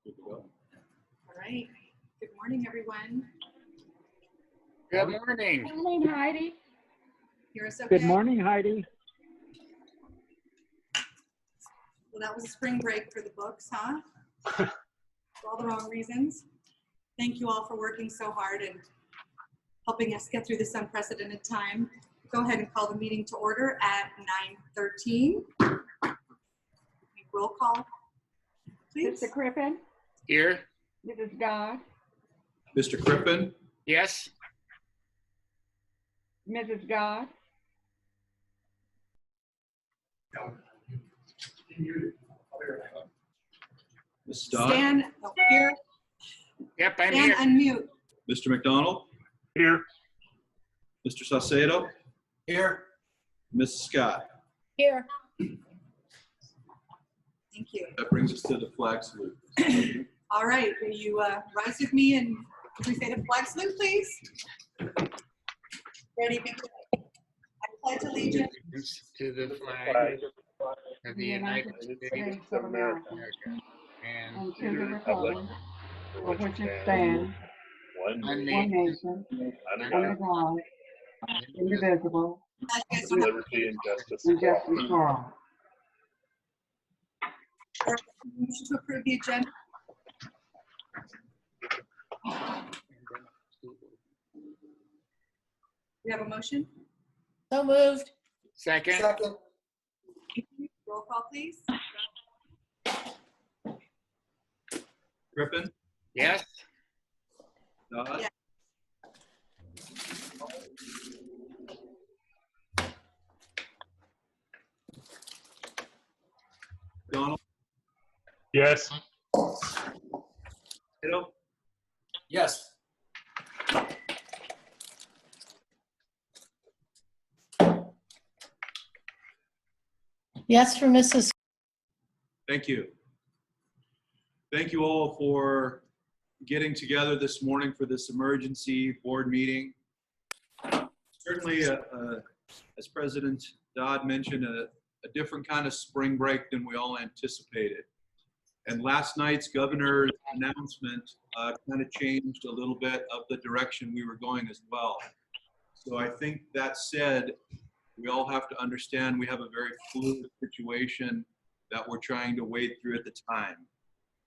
All right. Good morning, everyone. Good morning. Good morning, Heidi. Hear us okay? Good morning, Heidi. Well, that was a spring break for the books, huh? For all the wrong reasons. Thank you all for working so hard and helping us get through this unprecedented time. Go ahead and call the meeting to order at 9:13. Roll call, please. Mr. Crippen, Here. Mrs. Dodd, Mr. Crippen? Yes. Mrs. Dodd, Ms. Dodd? Stan, here. Yep, I'm Stan, here. unmute. Mr. McDonald? Here. Mr. Saucedo? Here. Mrs. Scott? Here. Thank you. That brings us to the flag salute. All right, will you rise with me and we say the flag salute, please? Ready, begin. I pledge allegiance To the flag of the United States of America, and and to the republic for which it stands, one one nation, nation, under God, indivisible, with Liberty and justice. and justice for all. motion to approve the agenda. We have a motion. So moved. Second. Roll call, please. Crippen? Yes. Dodd? Yeah. McDonald? Yes. Saucedo? Yes. Yes for Mrs. Thank you. Thank you all for getting together this morning for this emergency board meeting. Certainly, as President Dodd mentioned, a different kind of spring break than we all anticipated. And last night's governor's announcement kind of changed a little bit of the direction we were going as well. So I think that said, we all have to understand we have a very fluid situation that we're trying to wade through at the time.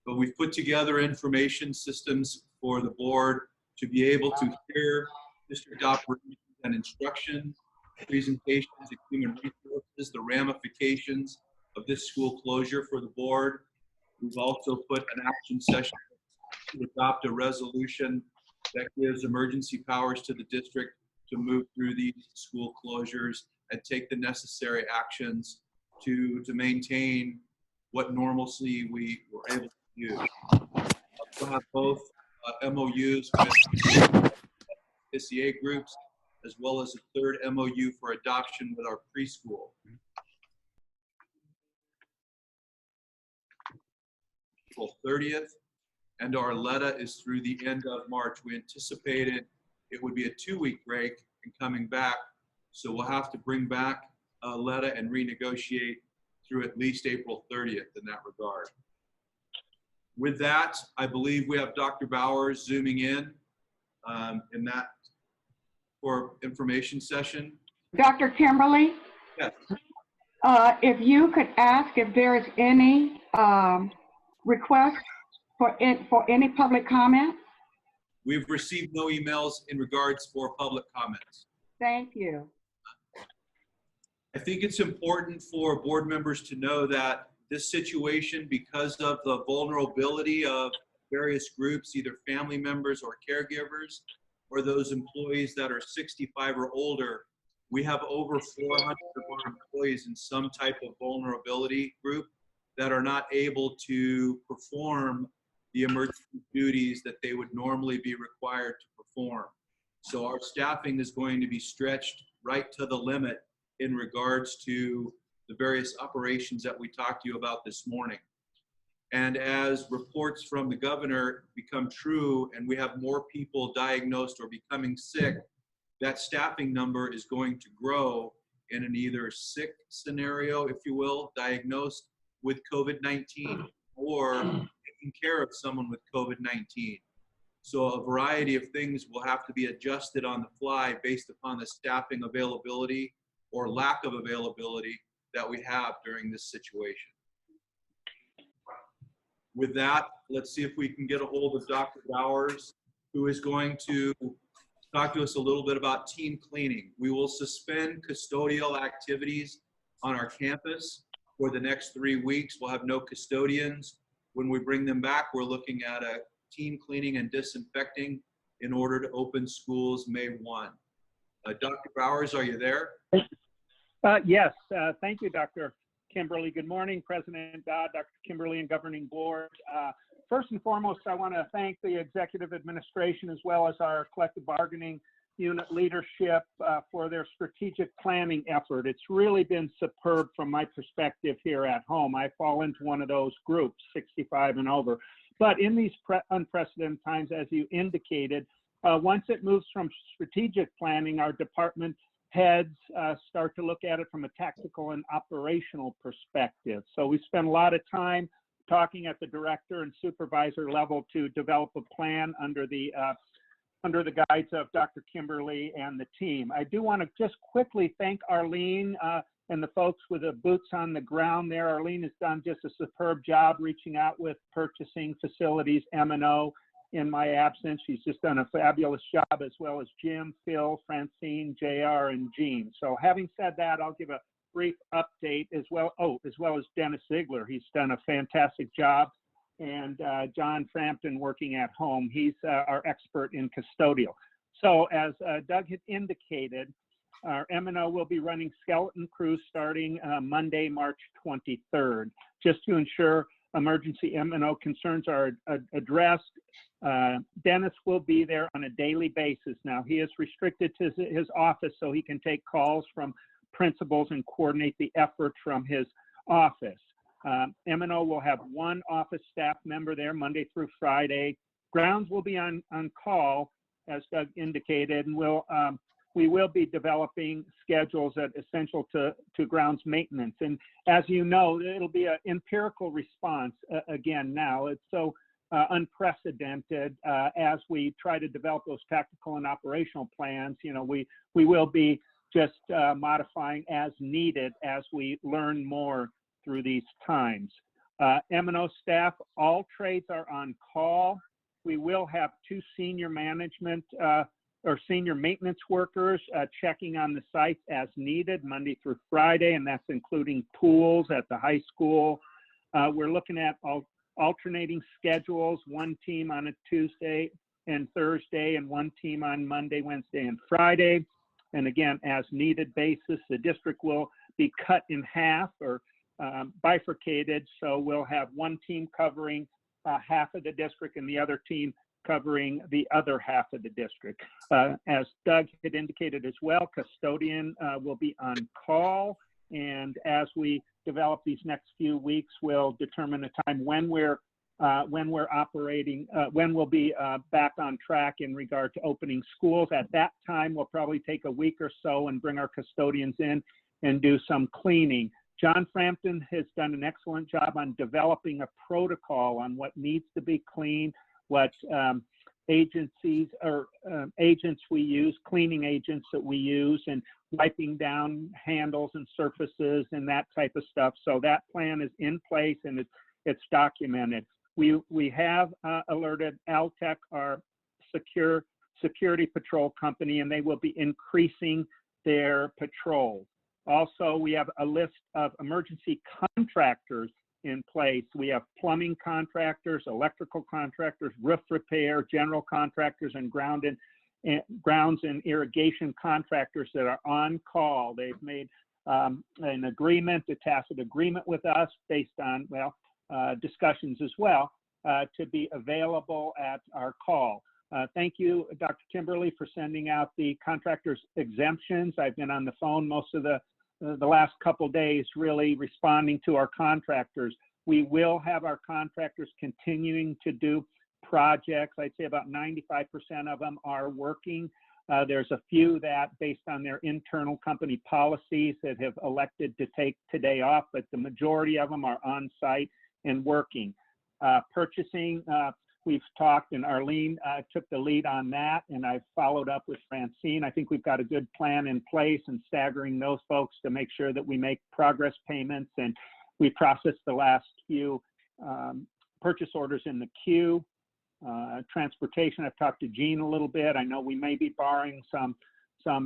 But we've put together information systems for the board to be able to hear district operations and instruction, presentations of human resources, the ramifications of this school closure for the board. We've also put an action session to adopt a resolution that gives emergency powers to the district to move through these school closures and take the necessary actions to maintain what normalcy we were able to do. We'll have both MOUs with SEA groups, as well as a third MOU for adoption with our preschool. April 30th, and our LETA is through the end of March. We anticipated it would be a 2-week break and coming back, so we'll have to bring back LETA and renegotiate through at least April 30th in that regard. With that, I believe we have Dr. Bowers zooming in that for information session. Dr. Kimberly, Yes. if you could ask if there is any request for any public comment? We've received no emails in regards for public comments. Thank you. I think it's important for board members to know that this situation, because of the vulnerability of various groups, either family members or caregivers, or those employees that are 65 or older, we have over 400 of our employees in some type of vulnerability group that are not able to perform the emergency duties that they would normally be required to perform. So our staffing is going to be stretched right to the limit in regards to the various operations that we talked to you about this morning. And as reports from the governor become true and we have more people diagnosed or becoming sick, that staffing number is going to grow in an either sick scenario, if you will, diagnosed with COVID-19, or if taking care of someone with COVID-19. So a variety of things will have to be adjusted on the fly based upon the staffing availability or lack of availability that we have during this situation. With that, let's see if we can get a hold of Dr. Bowers, who is going to talk to us a little bit about team cleaning. We will suspend custodial activities on our campus for the next 3 weeks. We'll have no custodians. When we bring them back, we're looking at a team cleaning and disinfecting in order to open schools May 1. Dr. Bowers, are you there? Yes, thank you, Dr. Kimberly. Good morning, President Dodd, Dr. Kimberly, and Governing Board. First and foremost, I want to thank the Executive Administration as well as our collective bargaining unit leadership for their strategic planning effort. It's really been superb from my perspective here at home. I fall into one of those groups, 65 and over. But in these unprecedented times, as you indicated, once it moves from strategic planning, our department heads start to look at it from a tactical and operational perspective. So we spend a lot of time talking at the director and supervisor level to develop a plan under the guides of Dr. Kimberly and the team. I do want to just quickly thank Arlene and the folks with the boots on the ground there. Arlene has done just a superb job reaching out with purchasing, facilities, M&O in my absence. She's just done a fabulous job, as well as Jim, Phil, Francine, JR, and Jean. So having said that, I'll give a brief update as well. As well as Dennis Ziegler. He's done a fantastic job. And John Frampton working at home. He's our expert in custodial. So as Doug had indicated, our M&O will be running skeleton crews starting Monday, March 23rd, just to ensure emergency M&O concerns are addressed. Dennis will be there on a daily basis now. He is restricted to his office so he can take calls from principals and coordinate the effort from his office. M&O will have one office staff member there Monday through Friday. Grounds will be on call, as Doug indicated, and we will be developing schedules that are essential to grounds maintenance. And as you know, it'll be an empirical response again now. It's so unprecedented as we try to develop those tactical and operational plans. You know, we will be just modifying as needed as we learn more through these times. M&O staff, all trades are on call. We will have 2 senior management or senior maintenance workers checking on the sites as needed Monday through Friday, and that's including pools at the high school. We're looking at alternating schedules, 1 team on a Tuesday and Thursday and 1 team on Monday, Wednesday, and Friday. And again, as needed basis, the district will be cut in half or bifurcated. So we'll have 1 team covering half of the district and the other team covering the other half of the district. As Doug had indicated as well, custodian will be on call. And as we develop these next few weeks, we'll determine a time when we're operating, when we'll be back on track in regard to opening schools. At that time, we'll probably take a week or so and bring our custodians in and do some cleaning. John Frampton has done an excellent job on developing a protocol on what needs to be cleaned, what agencies or agents we use, cleaning agents that we use, and wiping down handles and surfaces and that type of stuff. So that plan is in place and it's documented. We have alerted Altec, our security patrol company, and they will be increasing their patrol. Also, we have a list of emergency contractors in place. We have plumbing contractors, electrical contractors, roof repair, general contractors, and grounds and irrigation contractors that are on call. They've made an agreement, a tacit agreement with us based on, discussions as well, to be available at our call. Thank you, Dr. Kimberly, for sending out the contractors exemptions. I've been on the phone most of the last couple days really responding to our contractors. We will have our contractors continuing to do projects. I'd say about 95% of them are working. There's a few that, based on their internal company policies, that have elected to take today off, but the majority of them are on site and working. Purchasing, we've talked, and Arlene took the lead on that, and I've followed up with Francine. I think we've got a good plan in place and staggering those folks to make sure that we make progress payments, and we processed the last few purchase orders in the queue. Transportation, I've talked to Gene a little bit. I know we may be borrowing some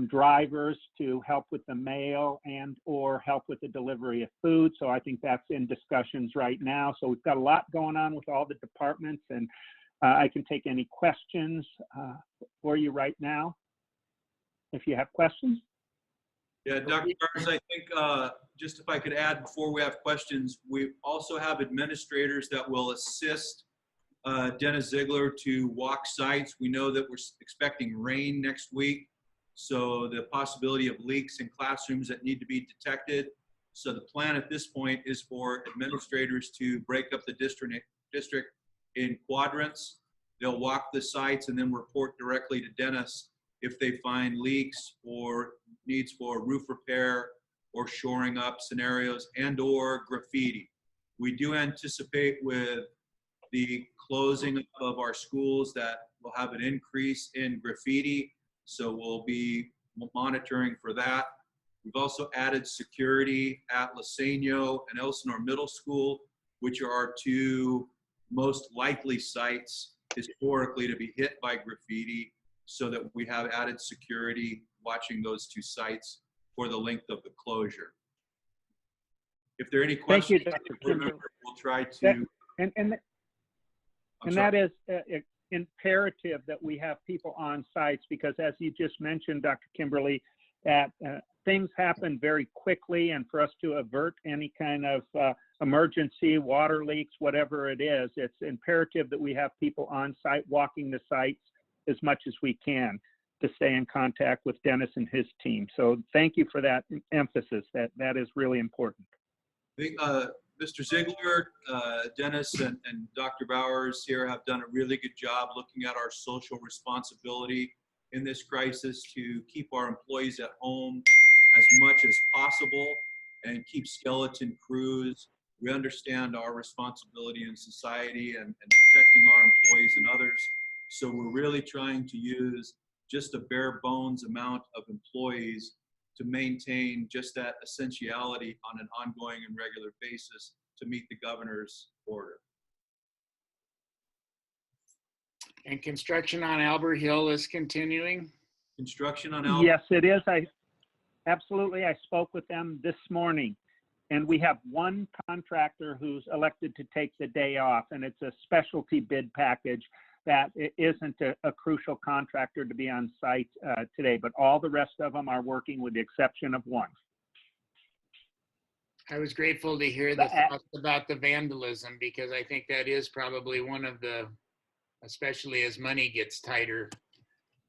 drivers to help with the mail and or help with the delivery of food. So I think that's in discussions right now. So we've got a lot going on with all the departments, and I can take any questions for you right now if you have questions. Yeah, Dr. Garza, I think just if I could add before we have questions, we also have administrators that will assist Dennis Ziegler to walk sites. We know that we're expecting rain next week, so the possibility of leaks in classrooms that need to be detected. So the plan at this point is for administrators to break up the district in quadrants. They'll walk the sites and then report directly to Dennis if they find leaks or needs for roof repair or shoring up scenarios and or graffiti. We do anticipate with the closing of our schools that we'll have an increase in graffiti, so we'll be monitoring for that. We've also added security at Lasenio and Elsinore Middle School, which are our two most likely sites historically to be hit by graffiti, so that we have added security watching those two sites for the length of the closure. If there are any questions, Thank you, Dr. Kimberly. we'll try to. And that is imperative that we have people on sites, because as you just mentioned, Dr. Kimberly, that things happen very quickly, and for us to avert any kind of emergency, water leaks, whatever it is, it's imperative that we have people on site walking the sites as much as we can to stay in contact with Dennis and his team. So thank you for that emphasis. That is really important. I think Mr. Ziegler, Dennis, and Dr. Bowers here have done a really good job looking at our social responsibility in this crisis to keep our employees at home as much as possible and keep skeleton crews. We understand our responsibility in society and protecting our employees and others. So we're really trying to use just a bare bones amount of employees to maintain just that essentiality on an ongoing and regular basis to meet the governor's order. And construction on Albert Hill is continuing? Construction on Albert? Yes, it is. Absolutely. I spoke with them this morning, and we have one contractor who's elected to take the day off, and it's a specialty bid package that it isn't a crucial contractor to be on site today, but all the rest of them are working with the exception of one. I was grateful to hear the thoughts about the vandalism, because I think that is probably one of the, especially as money gets tighter,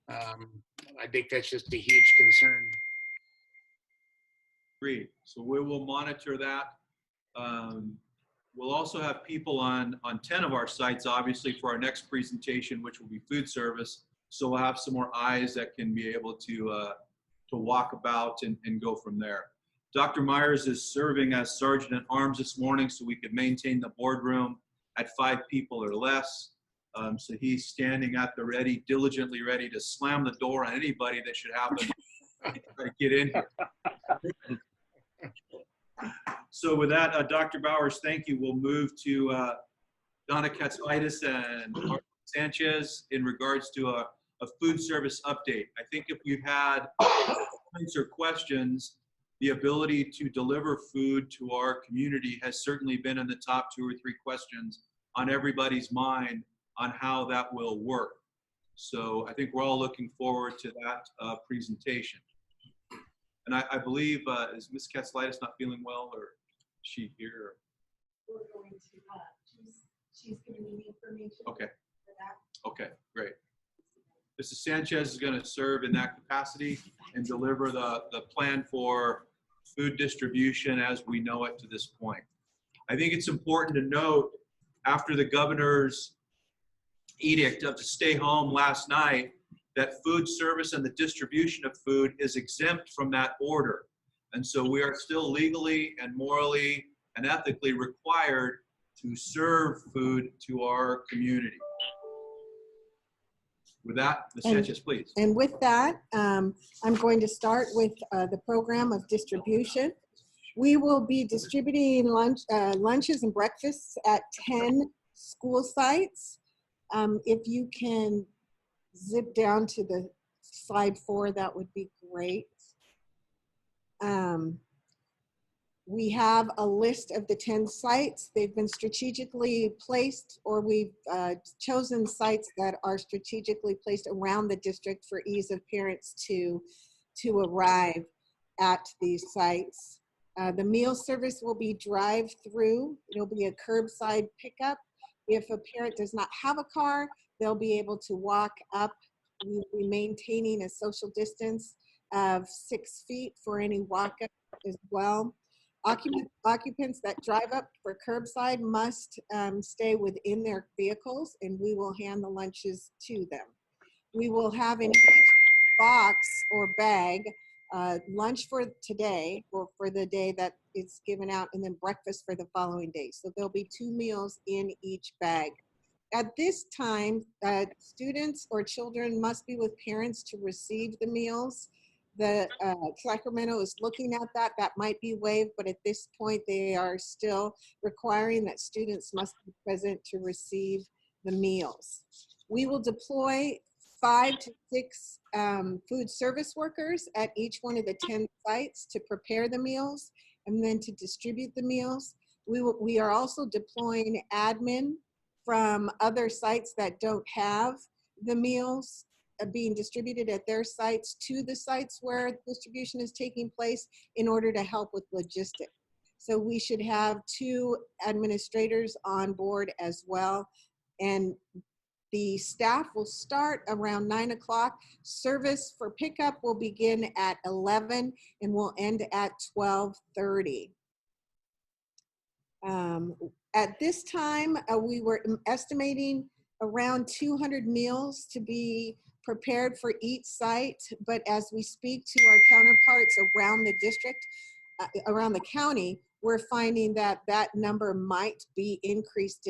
I think that's just a huge concern. Agreed. So we will monitor that. We'll also have people on 10 of our sites, obviously, for our next presentation, which will be food service. So we'll have some more eyes that can be able to walk about and go from there. Dr. Myers is serving as Sergeant at Arms this morning, so we could maintain the boardroom at 5 people or less. So he's standing at the ready, diligently ready to slam the door on anybody that should happen to get in here. So with that, Dr. Bowers, thank you. We'll move to Donna Katsaitis and Mark Sanchez in regards to a food service update. I think if we've had comments or questions, the ability to deliver food to our community has certainly been in the top 2 or 3 questions on everybody's mind on how that will work. So I think we're all looking forward to that presentation. And I believe, is Ms. Katsaitis not feeling well, or is she here? We're going to, she's giving me information. Okay. For that. Okay, great. Mrs. Sanchez is going to serve in that capacity and deliver the plan for food distribution as we know it to this point. I think it's important to note, after the governor's edict of to stay home last night, that food service and the distribution of food is exempt from that order. And so we are still legally and morally and ethically required to serve food to our community. With that, Ms. Sanchez, please. And with that, I'm going to start with the program of distribution. We will be distributing lunches and breakfasts at 10 school sites. If you can zip down to the slide 4, that would be great. We have a list of the 10 sites. They've been strategically placed, or we've chosen sites that are strategically placed around the district for ease of parents to arrive at these sites. The meal service will be drive-through. It'll be a curbside pickup. If a parent does not have a car, they'll be able to walk up. We'll be maintaining a social distance of 6 feet for any walk-up as well. Occupants that drive up for curbside must stay within their vehicles, and we will hand the lunches to them. We will have in each box or bag lunch for today, or for the day that it's given out, and then breakfast for the following day. So there'll be 2 meals in each bag. At this time, students or children must be with parents to receive the meals. The Sacramento is looking at that. That might be waived, but at this point, they are still requiring that students must be present to receive the meals. We will deploy 5 to 6 food service workers at each one of the 10 sites to prepare the meals and then to distribute the meals. We are also deploying admin from other sites that don't have the meals being distributed at their sites to the sites where distribution is taking place in order to help with logistics. So we should have 2 administrators on board as well. And the staff will start around 9 o'clock. Service for pickup will begin at 11 and will end at 12:30. At this time, we were estimating around 200 meals to be prepared for each site, but as we speak to our counterparts around the district, around the county, we're finding that that number might be increased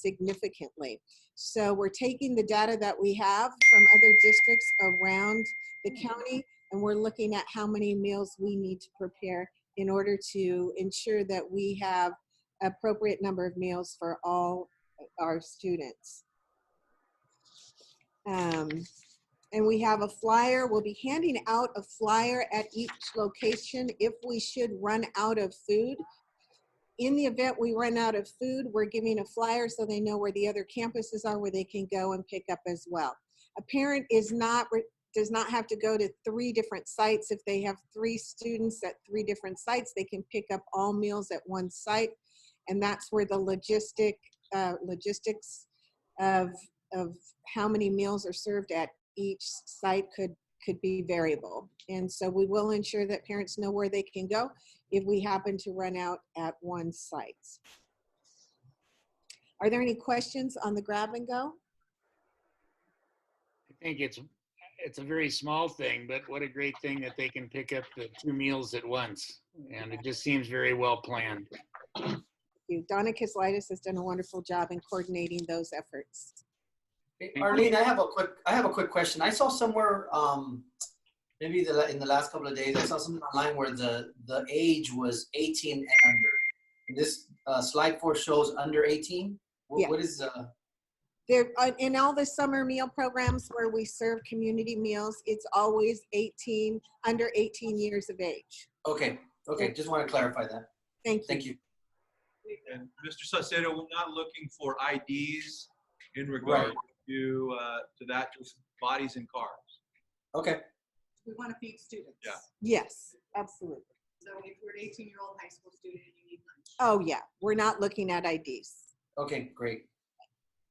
significantly. So we're taking the data that we have from other districts around the county, and we're looking at how many meals we need to prepare in order to ensure that we have appropriate number of meals for all our students. And we have a flyer. We'll be handing out a flyer at each location if we should run out of food. In the event we run out of food, we're giving a flyer so they know where the other campuses are, where they can go and pick up as well. A parent does not have to go to 3 different sites. If they have 3 students at 3 different sites, they can pick up all meals at one site. And that's where the logistics of how many meals are served at each site could be variable. And so we will ensure that parents know where they can go if we happen to run out at one site. Are there any questions on the grab and go? I think it's a very small thing, but what a great thing that they can pick up the 2 meals at once. And it just seems very well planned. Thank you. Donna Kislitis has done a wonderful job in coordinating those efforts. Hey, Arlene, I have a quick question. I saw somewhere, maybe in the last couple of days, I saw something online where the age was 18 and under. And this slide 4 shows under 18. Yeah. What is There, in all the summer meal programs where we serve community meals, it's always under 18 years of age. Okay. Just want to clarify that. Thank you. Thank you. And Mr. Saucedo, we're not looking for IDs in regard to that, just bodies and cars. Okay. We want to feed students. Yeah. Yes, absolutely. So if you're an 18-year-old high school student and you need lunch. Oh yeah, we're not looking at IDs. Okay, great.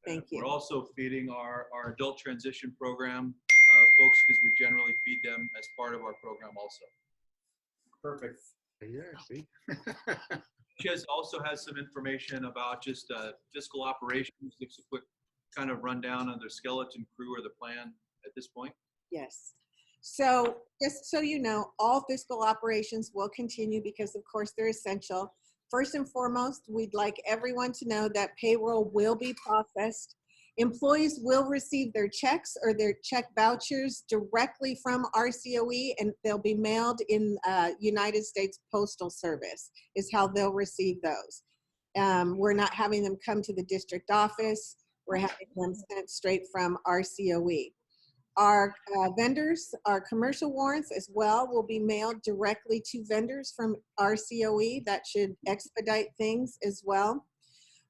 Thank you. We're also feeding our adult transition program folks, because we generally feed them as part of our program also. Perfect. Yeah, see? Chez also has some information about just fiscal operations. Gives a quick kind of rundown on their skeleton crew or the plan at this point. Yes. So just so you know, all fiscal operations will continue because of course they're essential. First and foremost, we'd like everyone to know that payroll will be processed. Employees will receive their checks or their check vouchers directly from RCOE, and they'll be mailed in United States Postal Service is how they'll receive those. We're not having them come to the district office. We're having them sent straight from RCOE. Our vendors, our commercial warrants as well will be mailed directly to vendors from RCOE. That should expedite things as well.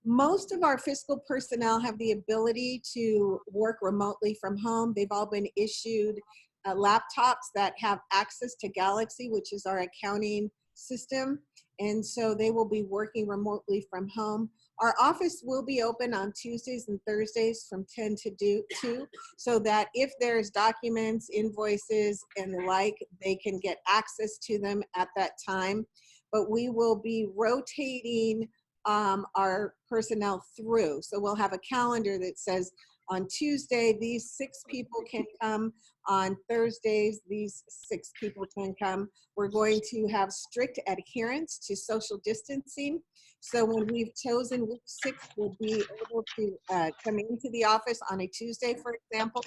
Most of our fiscal personnel have the ability to work remotely from home. They've all been issued laptops that have access to Galaxy, which is our accounting system. And so they will be working remotely from home. Our office will be open on Tuesdays and Thursdays from 10 to 2, so that if there's documents, invoices, and the like, they can get access to them at that time. But we will be rotating our personnel through. So we'll have a calendar that says on Tuesday, these 6 people can come. On Thursdays, these 6 people can come. We're going to have strict adherence to social distancing. So when we've chosen which 6 will be able to come into the office on a Tuesday, for example,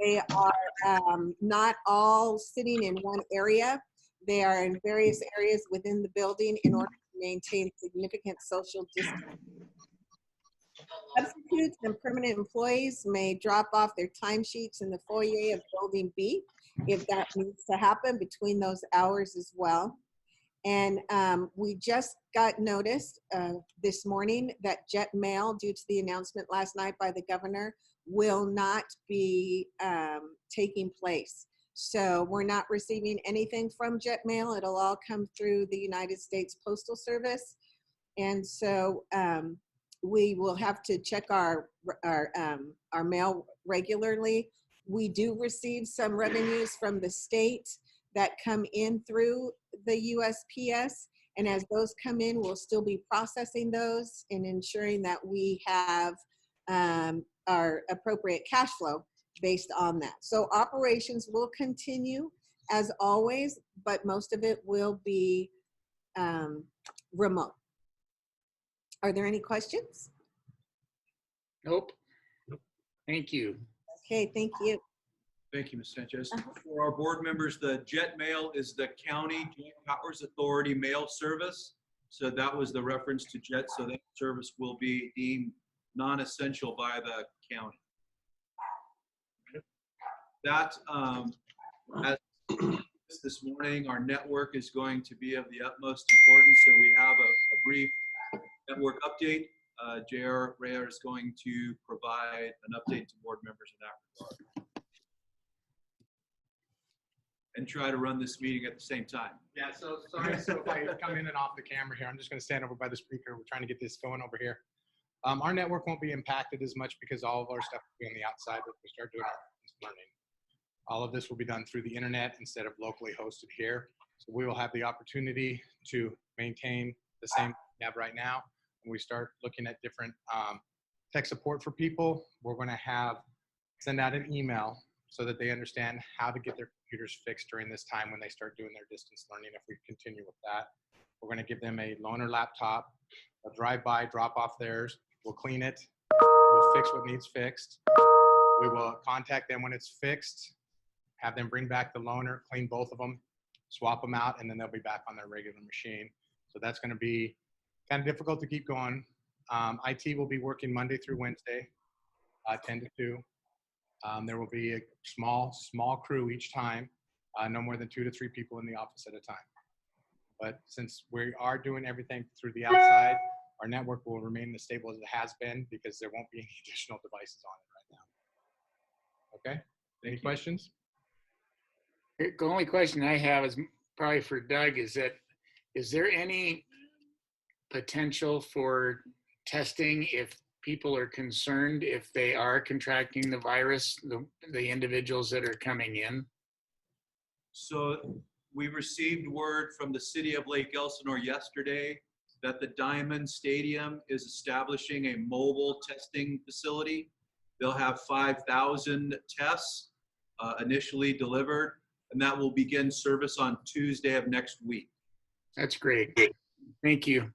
they are not all sitting in one area. They are in various areas within the building in order to maintain significant social distancing. Substitutes and permanent employees may drop off their timesheets in the foyer of Building B if that needs to happen between those hours as well. And we just got notice this morning that jet mail, due to the announcement last night by the governor, will not be taking place. So we're not receiving anything from jet mail. It'll all come through the United States Postal Service. And so we will have to check our mail regularly. We do receive some revenues from the state that come in through the USPS. And as those come in, we'll still be processing those and ensuring that we have our appropriate cash flow based on that. So operations will continue as always, but most of it will be remote. Are there any questions? Nope. Thank you. Okay, thank you. Thank you, Ms. Sanchez. For our board members, the jet mail is the County Joint Powers Authority mail service. So that was the reference to jet. So that service will be deemed non-essential by the county. That, as this morning, our network is going to be of the utmost importance. So we have a brief network update. J.R. Rea is going to provide an update to board members in that regard. And try to run this meeting at the same time. Yeah, so sorry, so if I come in and off the camera here, I'm just gonna stand over by the speaker. We're trying to get this going over here. Our network won't be impacted as much because all of our stuff will be on the outside as we start doing our distance learning. All of this will be done through the internet instead of locally hosted here. So we will have the opportunity to maintain the same we have right now. When we start looking at different tech support for people, we're gonna send out an email so that they understand how to get their computers fixed during this time when they start doing their distance learning. If we continue with that, we're going to give them a loaner laptop, a drive-by, drop off theirs. We'll clean it. We'll fix what needs fixed. We will contact them when it's fixed, have them bring back the loaner, clean both of them, swap them out, and then they'll be back on their regular machine. So that's going to be kind of difficult to keep going. IT will be working Monday through Wednesday, 10 to 2. There will be a small crew each time, no more than 2 to 3 people in the office at a time. But since we are doing everything through the outside, our network will remain as stable as it has been because there won't be any additional devices on it right now. Okay, any questions? The only question I have is probably for Doug, is there any potential for testing if people are concerned if they are contracting the virus, the individuals that are coming in? So we received word from the city of Lake Elsinore yesterday that the Diamond Stadium is establishing a mobile testing facility. They'll have 5,000 tests initially delivered, and that will begin service on Tuesday of next week. That's great. Thank you.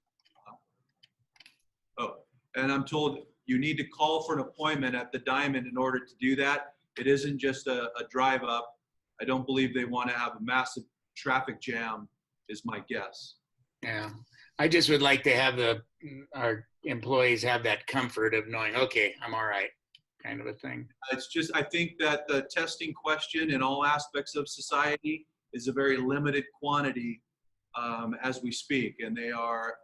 And I'm told you need to call for an appointment at the Diamond in order to do that. It isn't just a drive up. I don't believe they want to have a massive traffic jam, is my guess. Yeah, I just would like to have our employees have that comfort of knowing, okay, I'm all right, kind of a thing. It's just, I think that the testing question in all aspects of society is a very limited quantity as we speak. And they are,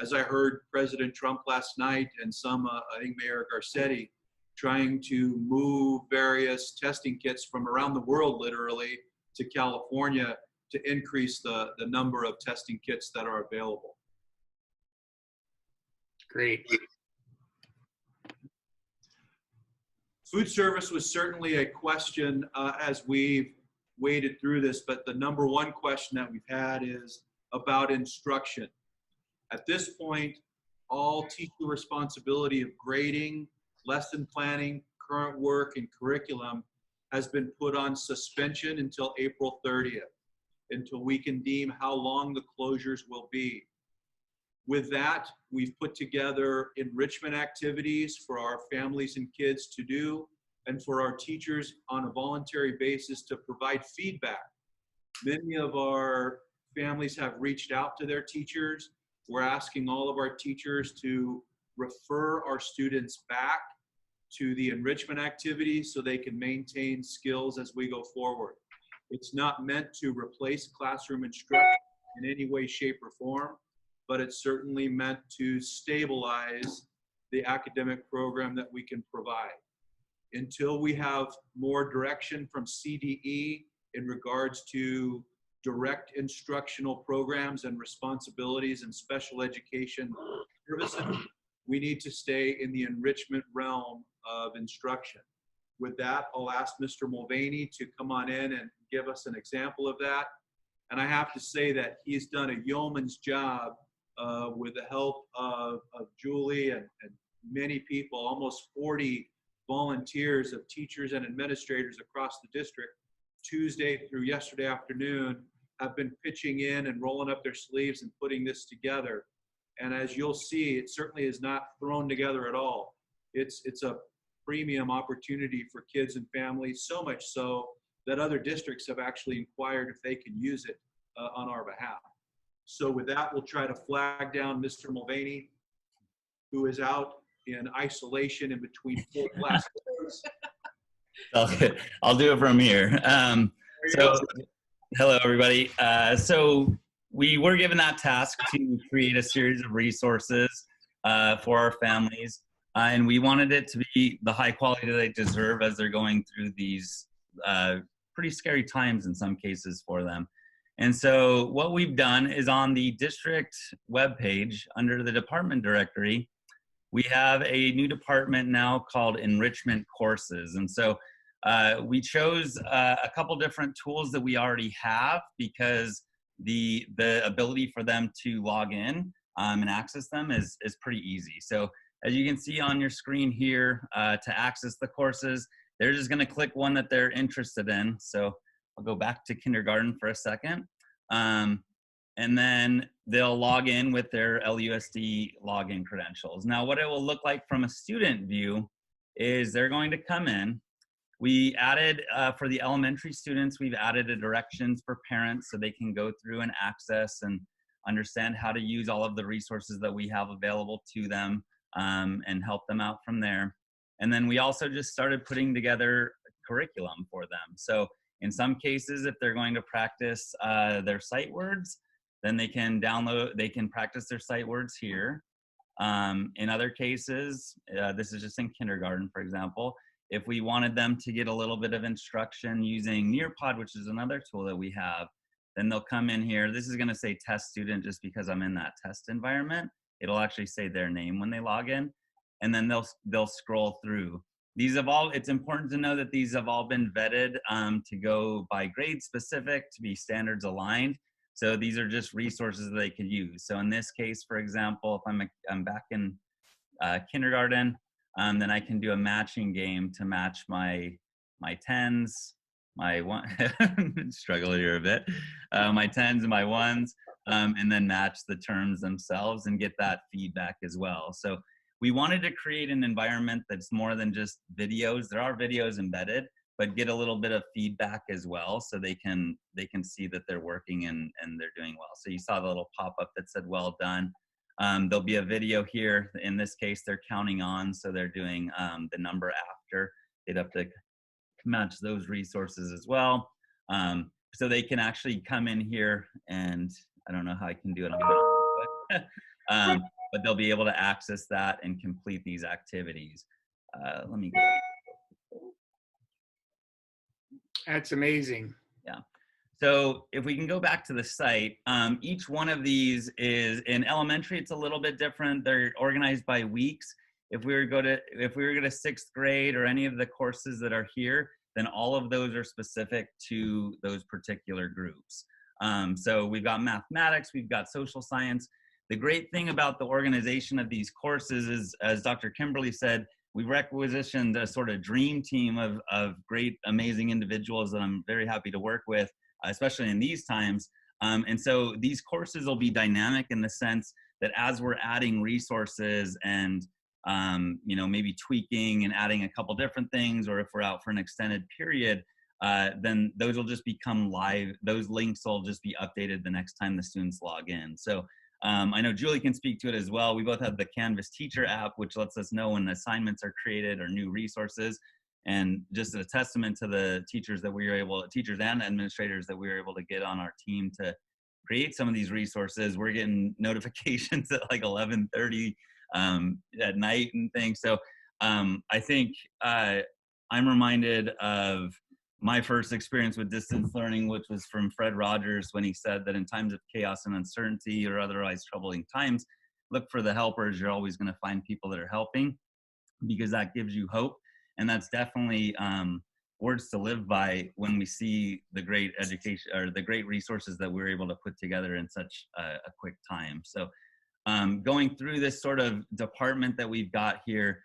as I heard President Trump last night and some, I think Mayor Garcetti, trying to move various testing kits from around the world, literally, to California to increase the number of testing kits that are available. Great. Food service was certainly a question as we've waded through this, but the number one question that we've had is about instruction. At this point, all teacher responsibility of grading, lesson planning, current work, and curriculum has been put on suspension until April 30th, until we can deem how long the closures will be. With that, we've put together enrichment activities for our families and kids to do, and for our teachers on a voluntary basis to provide feedback. Many of our families have reached out to their teachers. We're asking all of our teachers to refer our students back to the enrichment activities so they can maintain skills as we go forward. It's not meant to replace classroom instruction in any way, shape, or form, but it's certainly meant to stabilize the academic program that we can provide. Until we have more direction from CDE in regards to direct instructional programs and responsibilities and special education services, we need to stay in the enrichment realm of instruction. With that, I'll ask Mr. Mulvaney to come on in and give us an example of that. And I have to say that he's done a yeoman's job with the help of Julie and many people, almost 40 volunteers of teachers and administrators across the district, Tuesday through yesterday afternoon, have been pitching in and rolling up their sleeves and putting this together. And as you'll see, it certainly is not thrown together at all. It's a premium opportunity for kids and families, so much so that other districts have actually inquired if they can use it on our behalf. So with that, we'll try to flag down Mr. Mulvaney, who is out in isolation in between 4 classrooms. I'll do it from here. Hello, everybody. So we were given that task to create a series of resources for our families, and we wanted it to be the high quality that they deserve as they're going through these pretty scary times in some cases for them. And so what we've done is on the district webpage under the department directory, we have a new department now called Enrichment Courses. And so we chose a couple different tools that we already have because the ability for them to log in and access them is pretty easy. So as you can see on your screen here, to access the courses, they're just gonna click one that they're interested in. So I'll go back to kindergarten for a second. And then they'll log in with their LEUSD login credentials. Now, what it will look like from a student view is they're going to come in. We added, for the elementary students, we've added a directions for parents so they can go through and access and understand how to use all of the resources that we have available to them and help them out from there. And then we also just started putting together curriculum for them. So in some cases, if they're going to practice their sight words, then they can practice their sight words here. In other cases, this is just in kindergarten, for example, if we wanted them to get a little bit of instruction using Nearpod, which is another tool that we have, then they'll come in here. This is gonna say test student just because I'm in that test environment. It'll actually say their name when they log in, and then they'll scroll through. These have all, it's important to know that these have all been vetted to go by grade specific, to be standards aligned. So these are just resources that they could use. So in this case, for example, if I'm back in kindergarten, then I can do a matching game to match my 10s, my one, struggle here a bit, my 10s and my 1s, and then match the terms themselves and get that feedback as well. So we wanted to create an environment that's more than just videos. There are videos embedded, but get a little bit of feedback as well, so they can see that they're working and they're doing well. So you saw the little pop-up that said well done. There'll be a video here. In this case, they're counting on, so they're doing the number after. They'd have to match those resources as well. So they can actually come in here, and I don't know how I can do it on my own, but they'll be able to access that and complete these activities. Let me go. That's amazing. Yeah. So if we can go back to the site, each one of these is in elementary. It's a little bit different. They're organized by weeks. If we were to go to sixth grade or any of the courses that are here, then all of those are specific to those particular groups. So we've got mathematics, we've got social science. The great thing about the organization of these courses is, as Dr. Kimberly said, we requisitioned a sort of dream team of great, amazing individuals that I'm very happy to work with, especially in these times. And so these courses will be dynamic in the sense that as we're adding resources and maybe tweaking and adding a couple different things, or if we're out for an extended period, then those will just become live. Those links will just be updated the next time the students log in. So I know Julie can speak to it as well. We both have the Canvas Teacher app, which lets us know when assignments are created or new resources. And just a testament to the teachers and administrators that we were able to get on our team to create some of these resources. We're getting notifications at like 11:30 at night and things. So I think I'm reminded of my first experience with distance learning, which was from Fred Rogers, when he said that in times of chaos and uncertainty or otherwise troubling times, look for the helpers. You're always going to find people that are helping, because that gives you hope. And that's definitely words to live by when we see the great education or the great resources that we're able to put together in such a quick time. So going through this sort of department that we've got here,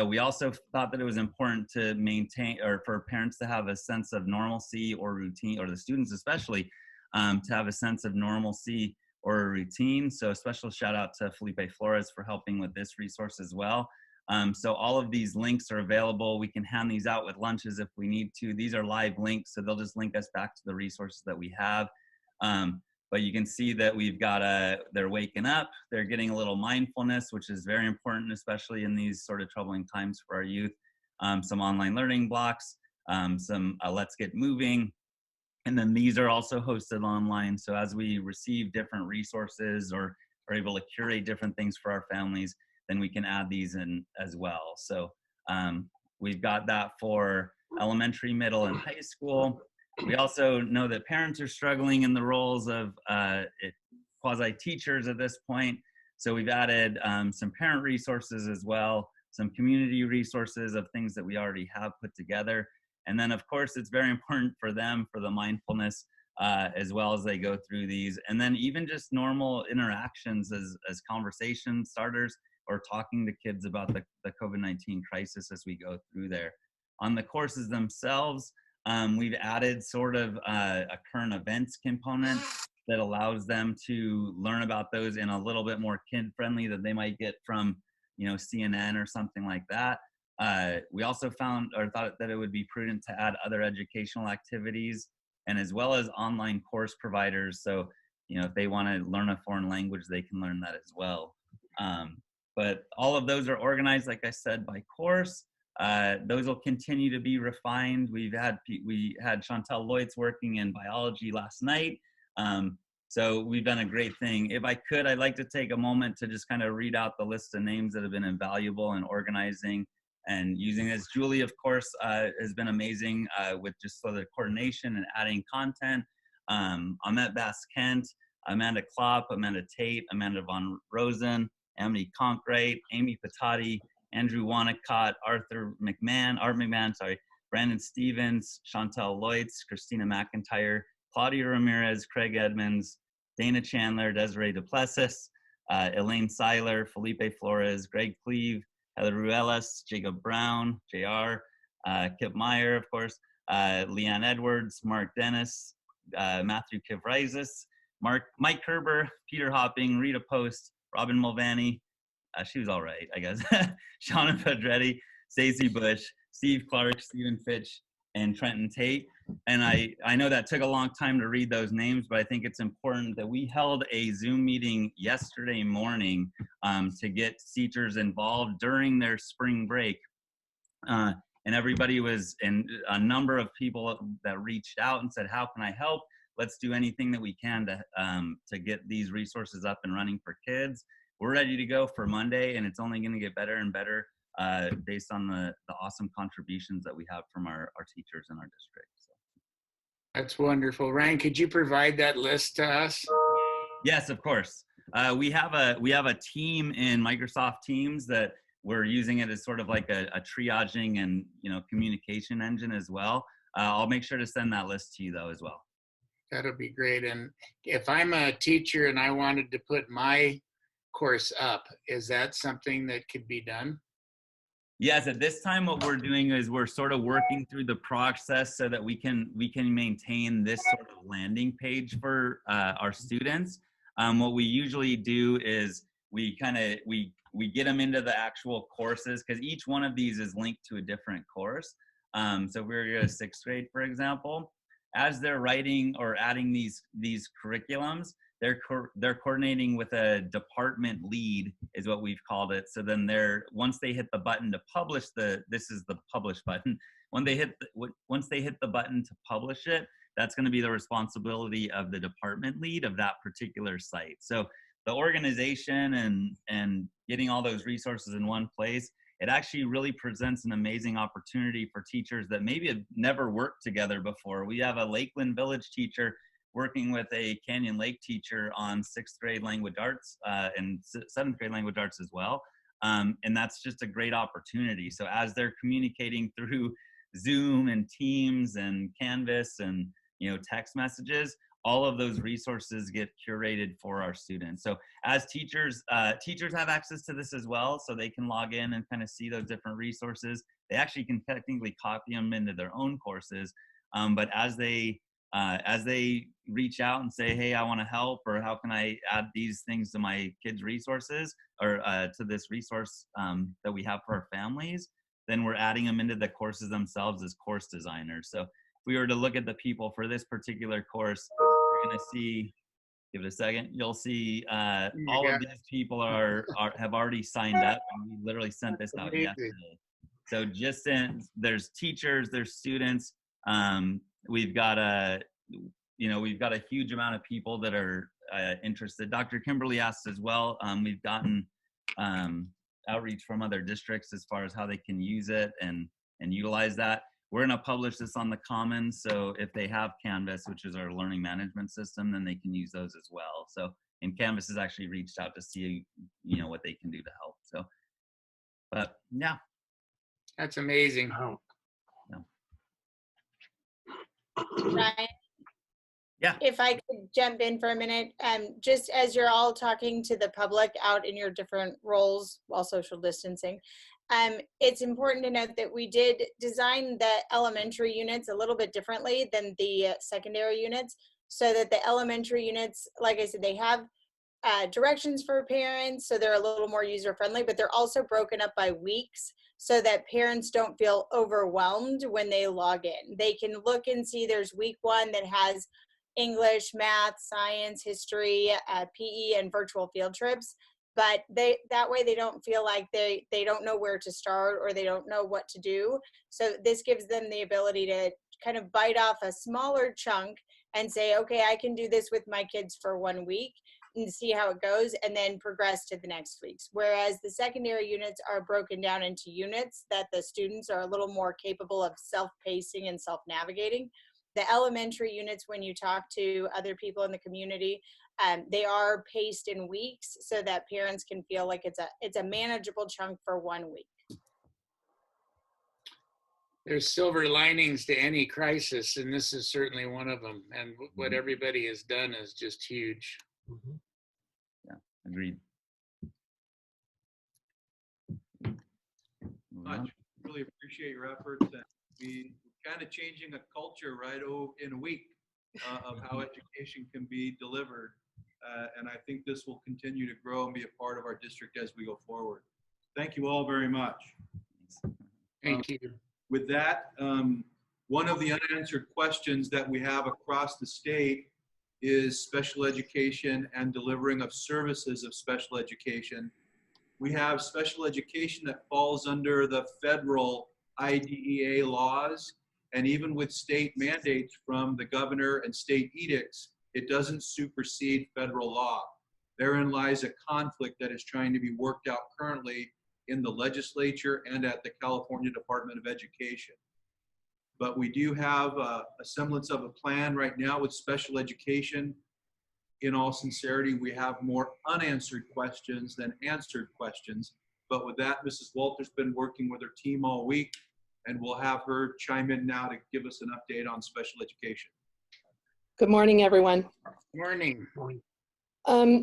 we also thought that it was important to maintain, or for parents to have a sense of normalcy or routine, or the students especially, to have a sense of normalcy or a routine. So a special shout out to Felipe Flores for helping with this resource as well. So all of these links are available. We can hand these out with lunches if we need to. These are live links, so they'll just link us back to the resources that we have. But you can see that we've got they're waking up, they're getting a little mindfulness, which is very important, especially in these sort of troubling times for our youth. Some online learning blocks, some let's get moving. And then these are also hosted online. So as we receive different resources or are able to curate different things for our families, then we can add these in as well. So we've got that for elementary, middle, and high school. We also know that parents are struggling in the roles of quasi-teachers at this point. So we've added some parent resources as well, some community resources of things that we already have put together. And then of course, it's very important for them, for the mindfulness, as well as they go through these. And then even just normal interactions as conversation starters, or talking to kids about the COVID-19 crisis as we go through there. On the courses themselves, we've added sort of a current events component that allows them to learn about those in a little bit more kid-friendly than they might get from, CNN or something like that. We also found or thought that it would be prudent to add other educational activities, and as well as online course providers. So, if they want to learn a foreign language, they can learn that as well. But all of those are organized, like I said, by course. Those will continue to be refined. We had Chantel Leutz working in biology last night. So we've done a great thing. If I could, I'd like to take a moment to just kind of read out the list of names that have been invaluable in organizing and using this. Julie, of course, has been amazing with just sort of the coordination and adding content. Ahmet Bass-Kent, Amanda Klopp, Amanda Tate, Amanda Von Rosen, Amity Conkright, Amy Patati, Andrew Wanacott, Art McMahon, Brandon Stevens, Chantel Leutz, Christina McIntyre, Claudia Ramirez, Craig Edmonds, Dana Chandler, Desiree Duplessis, Elaine Seiler, Felipe Flores, Greg Cleve, Heather Ruelas, Jacob Brown, JR, Kip Meyer, of course, Leanne Edwards, Mark Dennis, Matthew Kivrizis, Mike Kerber, Peter Hopping, Rita Post, Robin Mulvaney, she was all right, I guess. Shauna Pedretti, Stacey Bush, Steve Clark, Stephen Fitch, and Trenton Tate. And I know that took a long time to read those names, but I think it's important that we held a Zoom meeting yesterday morning to get teachers involved during their spring break. And everybody was, and a number of people that reached out and said, how can I help? Let's do anything that we can to get these resources up and running for kids. We're ready to go for Monday, and it's only going to get better and better based on the awesome contributions that we have from our teachers in our district. So. That's wonderful. Ryan, could you provide that list to us? Yes, of course. We have a team in Microsoft Teams that we're using it as sort of like a triaging and communication engine as well. I'll make sure to send that list to you though as well. That'll be great. And if I'm a teacher and I wanted to put my course up, is that something that could be done? Yes, at this time what we're doing is we're sort of working through the process so that we can maintain this sort of landing page for our students. What we usually do is we get them into the actual courses, because each one of these is linked to a different course. So if we were to go to 6th grade, for example, as they're writing or adding these curriculums, they're coordinating with a department lead, is what we've called it. So then once they hit the button to publish this is the publish button. Once they hit the button to publish it, that's going to be the responsibility of the department lead of that particular site. So the organization and getting all those resources in one place, it actually really presents an amazing opportunity for teachers that maybe have never worked together before. We have a Lakeland Village teacher working with a Canyon Lake teacher on 6th grade language arts and 7th grade language arts as well. And that's just a great opportunity. So as they're communicating through Zoom and Teams and Canvas and text messages, all of those resources get curated for our students. So as teachers have access to this as well, so they can log in and kind of see those different resources. They actually can technically copy them into their own courses. But as they reach out and say, hey, I want to help, or how can I add these things to my kids' resources, or to this resource that we have for our families, then we're adding them into the courses themselves as course designers. So if we were to look at the people for this particular course, you're going to see, give it a second, you'll see all of these people have already signed up, and we literally sent this out yesterday. So there's teachers, there's students. We've got a huge amount of people that are interested. Dr. Kimberly asked as well. We've gotten outreach from other districts as far as how they can use it and utilize that. We're going to publish this on the Commons, so if they have Canvas, which is our learning management system, then they can use those as well. So, and Canvas has actually reached out to see, what they can do to help. So, but yeah. That's amazing. Ryan? Yeah. If I could jump in for a minute, just as you're all talking to the public out in your different roles while social distancing, it's important to note that we did design the elementary units a little bit differently than the secondary units, so that the elementary units, like I said, they have directions for parents, so they're a little more user friendly, but they're also broken up by weeks so that parents don't feel overwhelmed when they log in. They can look and see there's week 1 that has English, math, science, history, PE, and virtual field trips. But that way they don't feel like they don't know where to start or they don't know what to do. So this gives them the ability to kind of bite off a smaller chunk and say, okay, I can do this with my kids for 1 week and see how it goes, and then progress to the next weeks. Whereas the secondary units are broken down into units that the students are a little more capable of self-pacing and self-navigating. The elementary units, when you talk to other people in the community, they are paced in weeks so that parents can feel like it's a manageable chunk for 1 week. There's silver linings to any crisis, and this is certainly one of them. And what everybody has done is just huge. Yeah, agreed. I really appreciate your efforts, and we kind of changing a culture in a week of how education can be delivered. and I think this will continue to grow and be a part of our district as we go forward. Thank you all very much. Thank you. With that, one of the unanswered questions that we have across the state is special education and delivering of services of special education. We have special education that falls under the federal IDEA laws, and even with state mandates from the governor and state edicts, it doesn't supersede federal law. Therein lies a conflict that is trying to be worked out currently in the legislature and at the California Department of Education. But we do have a semblance of a plan right now with special education. In all sincerity, we have more unanswered questions than answered questions. But with that, Mrs. Walter's been working with her team all week, and we'll have her chime in now to give us an update on special education. Good morning, everyone. Morning.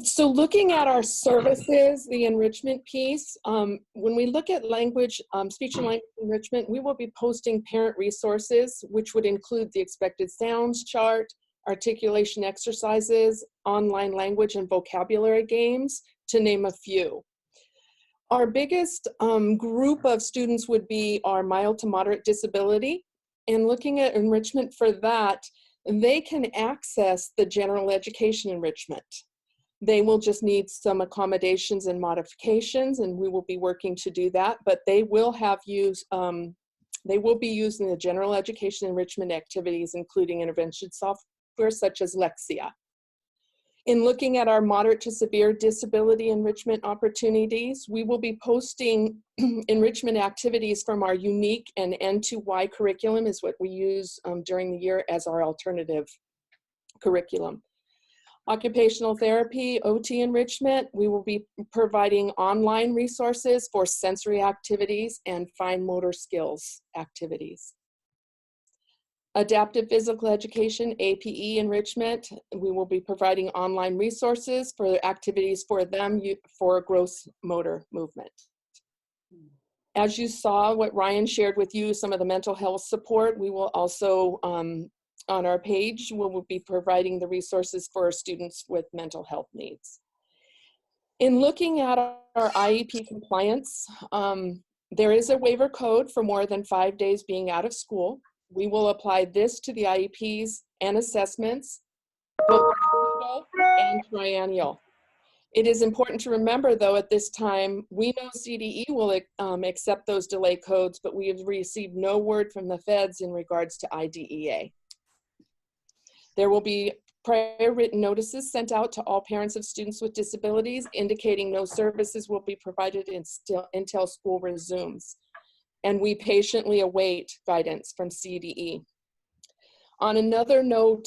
So looking at our services, the enrichment piece, when we look at language, speech and language enrichment, we will be posting parent resources, which would include the expected sounds chart, articulation exercises, online language and vocabulary games, to name a few. Our biggest group of students would be our mild to moderate disability, and looking at enrichment for that, they can access the general education enrichment. They will just need some accommodations and modifications, and we will be working to do that, but they will have they will be using the general education enrichment activities, including intervention software such as Lexia. In looking at our moderate to severe disability enrichment opportunities, we will be posting enrichment activities from our unique and N2Y curriculum, is what we use during the year as our alternative curriculum. Occupational therapy, OT enrichment, we will be providing online resources for sensory activities and fine motor skills activities. Adaptive physical education, APE enrichment, we will be providing online resources for activities for them for gross motor movement. As you saw, what Ryan shared with you, some of the mental health support, we will also, on our page, we will be providing the resources for students with mental health needs. In looking at our IEP compliance, there is a waiver code for more than 5 days being out of school. We will apply this to the IEPs and assessments, both annual and triennial. It is important to remember, though, at this time, we know CDE will accept those delay codes, but we have received no word from the feds in regards to IDEA. There will be prior written notices sent out to all parents of students with disabilities indicating no services will be provided until school resumes. And we patiently await guidance from CDE. On another note,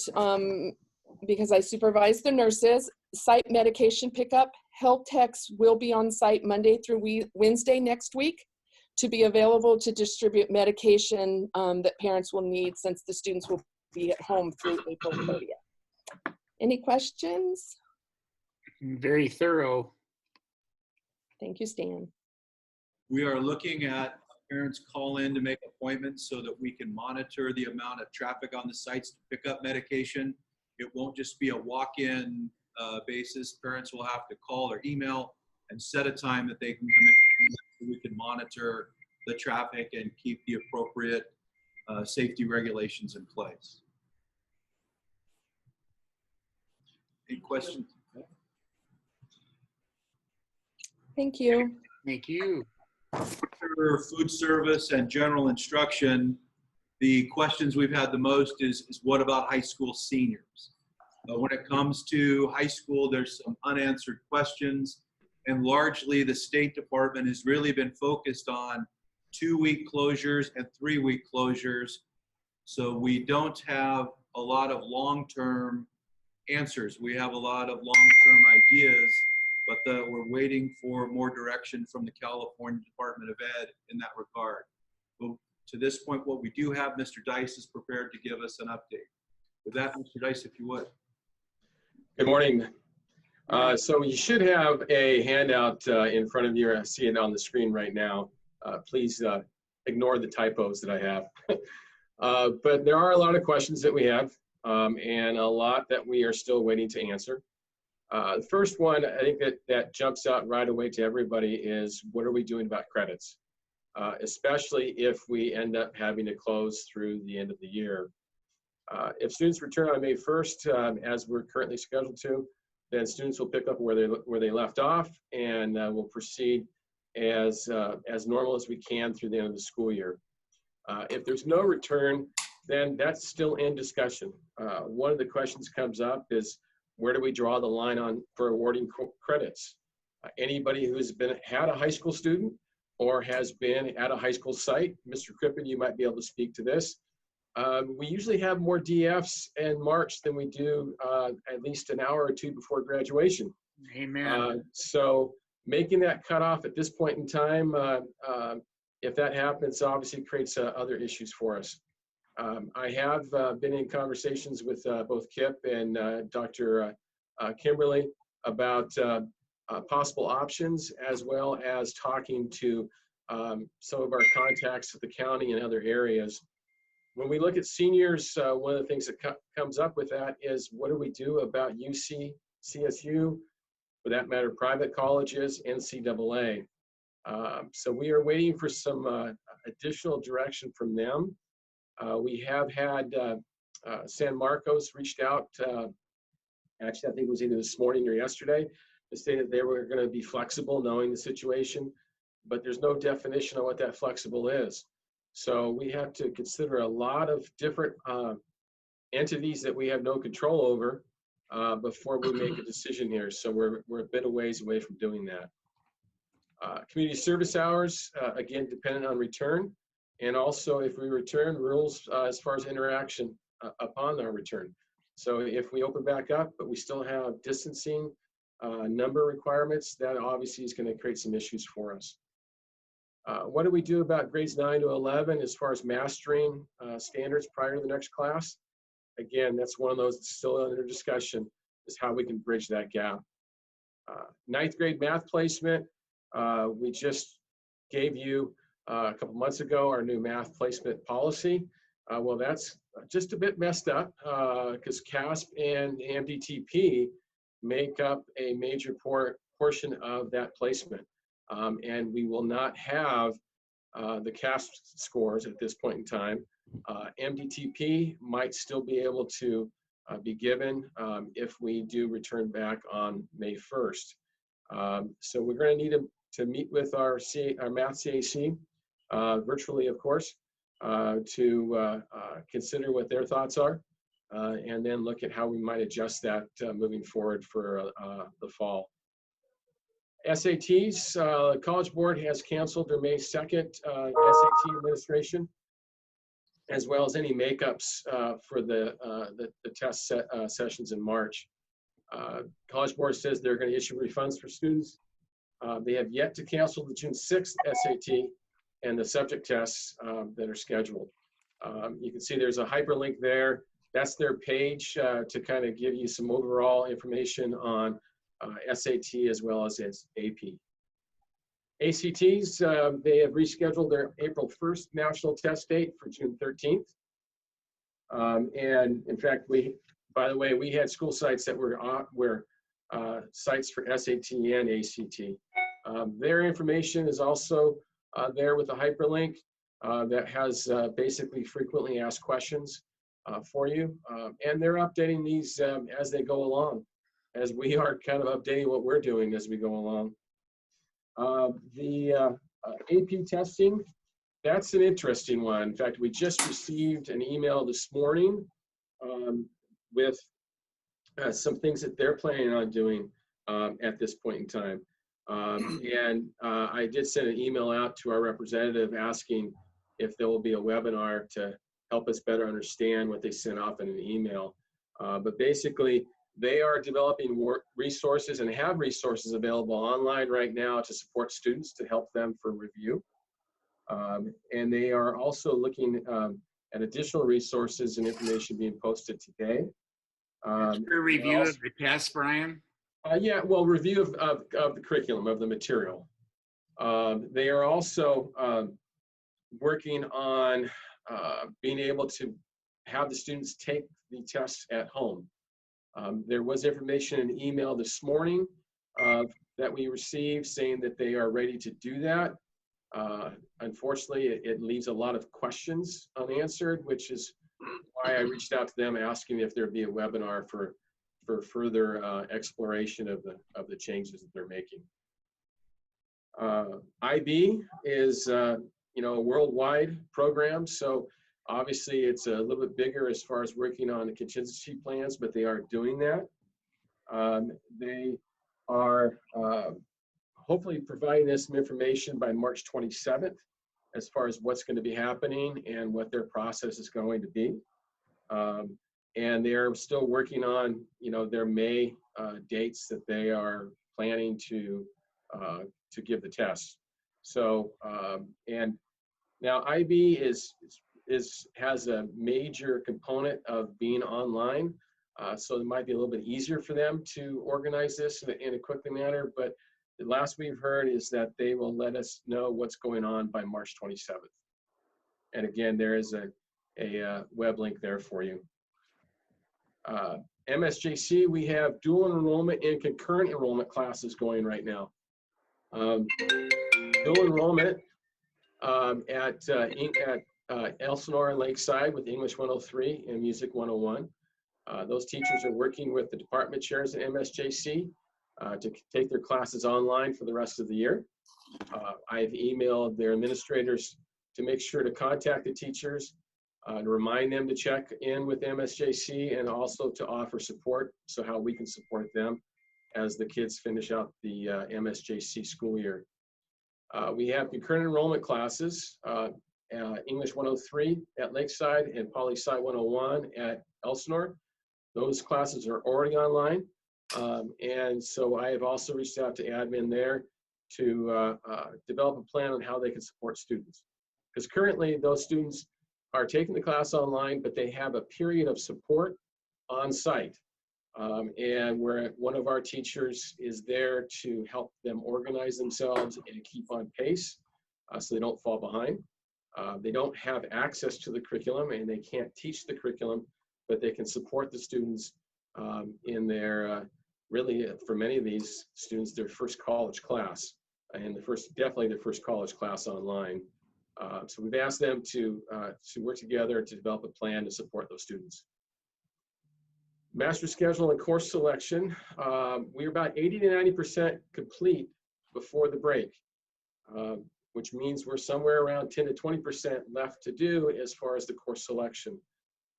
because I supervise the nurses, site medication pickup, health techs will be on site Monday through Wednesday next week to be available to distribute medication that parents will need since the students will be at home through April 30th. Any questions? Very thorough. Thank you, Stan. We are looking at parents call in to make appointments so that we can monitor the amount of traffic on the sites to pick up medication. It won't just be a walk-in basis. Parents will have to call or email and set a time that they can come in so we can monitor the traffic and keep the appropriate safety regulations in place. Any questions? Thank you. Thank you. For food service and general instruction, the questions we've had the most is what about high school seniors? When it comes to high school, there's some unanswered questions, and largely the State Department has really been focused on 2-week closures and 3-week closures. So we don't have a lot of long-term answers. We have a lot of long-term ideas, but we're waiting for more direction from the California Department of Ed in that regard. But to this point, what we do have, Mr. Dice is prepared to give us an update. With that, Mr. Dice, if you would. Good morning. So you should have a handout in front of you. I see it on the screen right now. Please ignore the typos that I have. But there are a lot of questions that we have and a lot that we are still waiting to answer. The first one, I think that jumps out right away to everybody is, what are we doing about credits? Especially if we end up having to close through the end of the year. If students return on May 1st, as we're currently scheduled to, then students will pick up where they left off, and we'll proceed as normal as we can through the end of the school year. If there's no return, then that's still in discussion. One of the questions comes up is, where do we draw the line for awarding credits? Anybody who's had a high school student or has been at a high school site, Mr. Crippen, you might be able to speak to this. We usually have more DFs in March than we do at least an hour or two before graduation. Amen. So making that cutoff at this point in time, if that happens, obviously creates other issues for us. I have been in conversations with both Kip and Dr. Kimberly about possible options, as well as talking to some of our contacts at the county and other areas. When we look at seniors, one of the things that comes up with that is, what do we do about UC, CSU, for that matter, private colleges, NCAA? So we are waiting for some additional direction from them. We have had San Marcos reached out, actually I think it was either this morning or yesterday, to say that they were going to be flexible knowing the situation, but there's no definition of what that flexible is. So we have to consider a lot of different entities that we have no control over before we make a decision here. So we're a bit of ways away from doing that. Community service hours, again, dependent on return. And also if we return, rules as far as interaction upon our return. So if we open back up, but we still have distancing number requirements, that obviously is going to create some issues for us. What do we do about grades 9 to 11 as far as mastering standards prior to the next class? Again, that's one of those that's still under discussion, is how we can bridge that gap. 9th grade math placement, we just gave you a couple months ago our new math placement policy. Well, that's just a bit messed up because CASP and MDTP make up a major portion of that placement. And we will not have the CASP scores at this point in time. MDTP might still be able to be given if we do return back on May 1st. So we're going to need to meet with our math CAC, virtually of course, to consider what their thoughts are, and then look at how we might adjust that moving forward for the fall. SATs, the College Board has canceled their May 2nd SAT administration, as well as any makeups for the test sessions in March. College Board says they're going to issue refunds for students. They have yet to cancel the June 6th SAT and the subject tests that are scheduled. You can see there's a hyperlink there. That's their page to kind of give you some overall information on SAT as well as its AP. ACTs, they have rescheduled their April 1st national test date for June 13th. And in fact, by the way, we had school sites that were sites for SAT and ACT. Their information is also there with a hyperlink that has basically frequently asked questions for you. And they're updating these as they go along, as we are kind of updating what we're doing as we go along. The AP testing, that's an interesting one. In fact, we just received an email this morning with some things that they're planning on doing at this point in time. And I did send an email out to our representative asking if there will be a webinar to help us better understand what they sent off in an email. But basically, they are developing resources and have resources available online right now to support students to help them for review. And they are also looking at additional resources and information being posted today. Your review of the test, Brian? Yeah, well, review of the curriculum, of the material. They are also working on being able to have the students take the tests at home. There was information in an email this morning that we received saying that they are ready to do that. Unfortunately, it leaves a lot of questions unanswered, which is why I reached out to them asking if there'd be a webinar for further exploration of the changes that they're making. IB is a worldwide program, so obviously it's a little bit bigger as far as working on the contingency plans, but they are doing that. They are hopefully providing us some information by March 27th as far as what's going to be happening and what their process is going to be. And they're still working on, their May dates that they are planning to give the tests. So, and now IB has a major component of being online. So it might be a little bit easier for them to organize this in a quick manner, but the last we've heard is that they will let us know what's going on by March 27th. And again, there is a web link there for you. MSJC, we have dual enrollment and concurrent enrollment classes going right now. Dual enrollment at Elsinore and Lakeside with English 103 and Music 101. Those teachers are working with the department chairs at MSJC to take their classes online for the rest of the year. I've emailed their administrators to make sure to contact the teachers, to remind them to check in with MSJC and also to offer support, so how we can support them as the kids finish out the MSJC school year. We have concurrent enrollment classes, English 103 at Lakeside and Poli-Sci 101 at Elsinore. Those classes are already online. And so I have also reached out to admin there to develop a plan on how they can support students. Because currently those students are taking the class online, but they have a period of support on site. And where one of our teachers is there to help them organize themselves and keep on pace so they don't fall behind. They don't have access to the curriculum and they can't teach the curriculum, but they can support the students in their, really for many of these students, their first college class and definitely their first college class online. So we've asked them to work together to develop a plan to support those students. Master schedule and course selection, we're about 80 to 90% complete before the break, which means we're somewhere around 10 to 20% left to do as far as the course selection.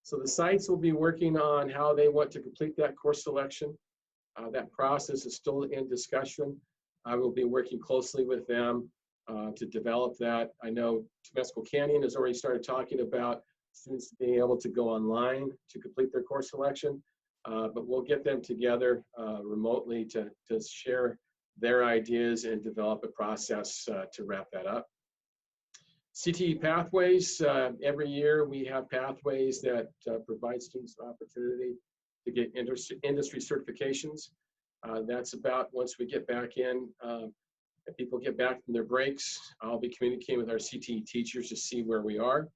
So the sites will be working on how they want to complete that course selection. That process is still in discussion. I will be working closely with them to develop that. I know Temescal Canyon has already started talking about students being able to go online to complete their course selection, but we'll get them together remotely to share their ideas and develop a process to wrap that up. CTE pathways, every year we have pathways that provide students an opportunity to get industry certifications. That's about once we get back in, if people get back from their breaks, I'll be communicating with our CTE teachers to see where we are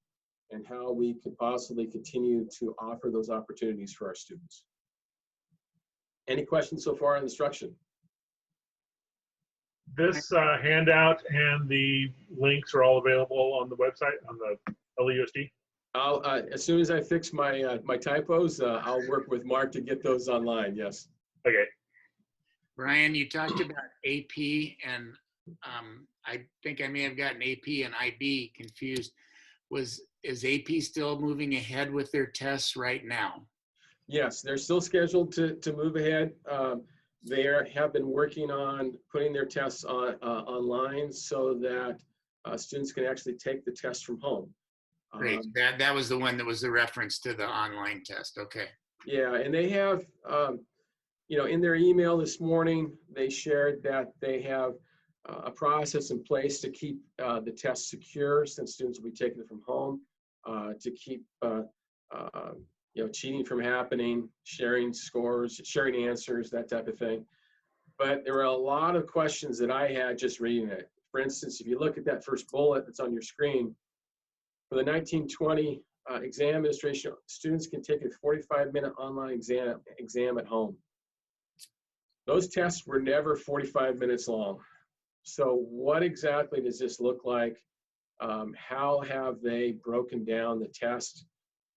and how we could possibly continue to offer those opportunities for our students. Any questions so far on instruction? This handout and the links are all available on the website, on the LEUSD? As soon as I fix my my typos, I'll work with Mark to get those online, yes. Okay. Brian, you talked about AP, and I think I may have gotten AP and IB confused. Is AP still moving ahead with their tests right now? Yes, they're still scheduled to move ahead. They have been working on putting their tests on online so that students can actually take the test from home. Great. That was the one that was the reference to the online test. Okay. Yeah, and they have, in their email this morning, they shared that they have a process in place to keep the test secure since students will be taking it from home, to keep cheating from happening, sharing scores, sharing answers, that type of thing. But there were a lot of questions that I had just reading it. For instance, if you look at that first bullet that's on your screen, for the 1920 exam administration, students can take a 45-minute online exam at home. Those tests were never 45 minutes long. So what exactly does this look like? How have they broken down the test?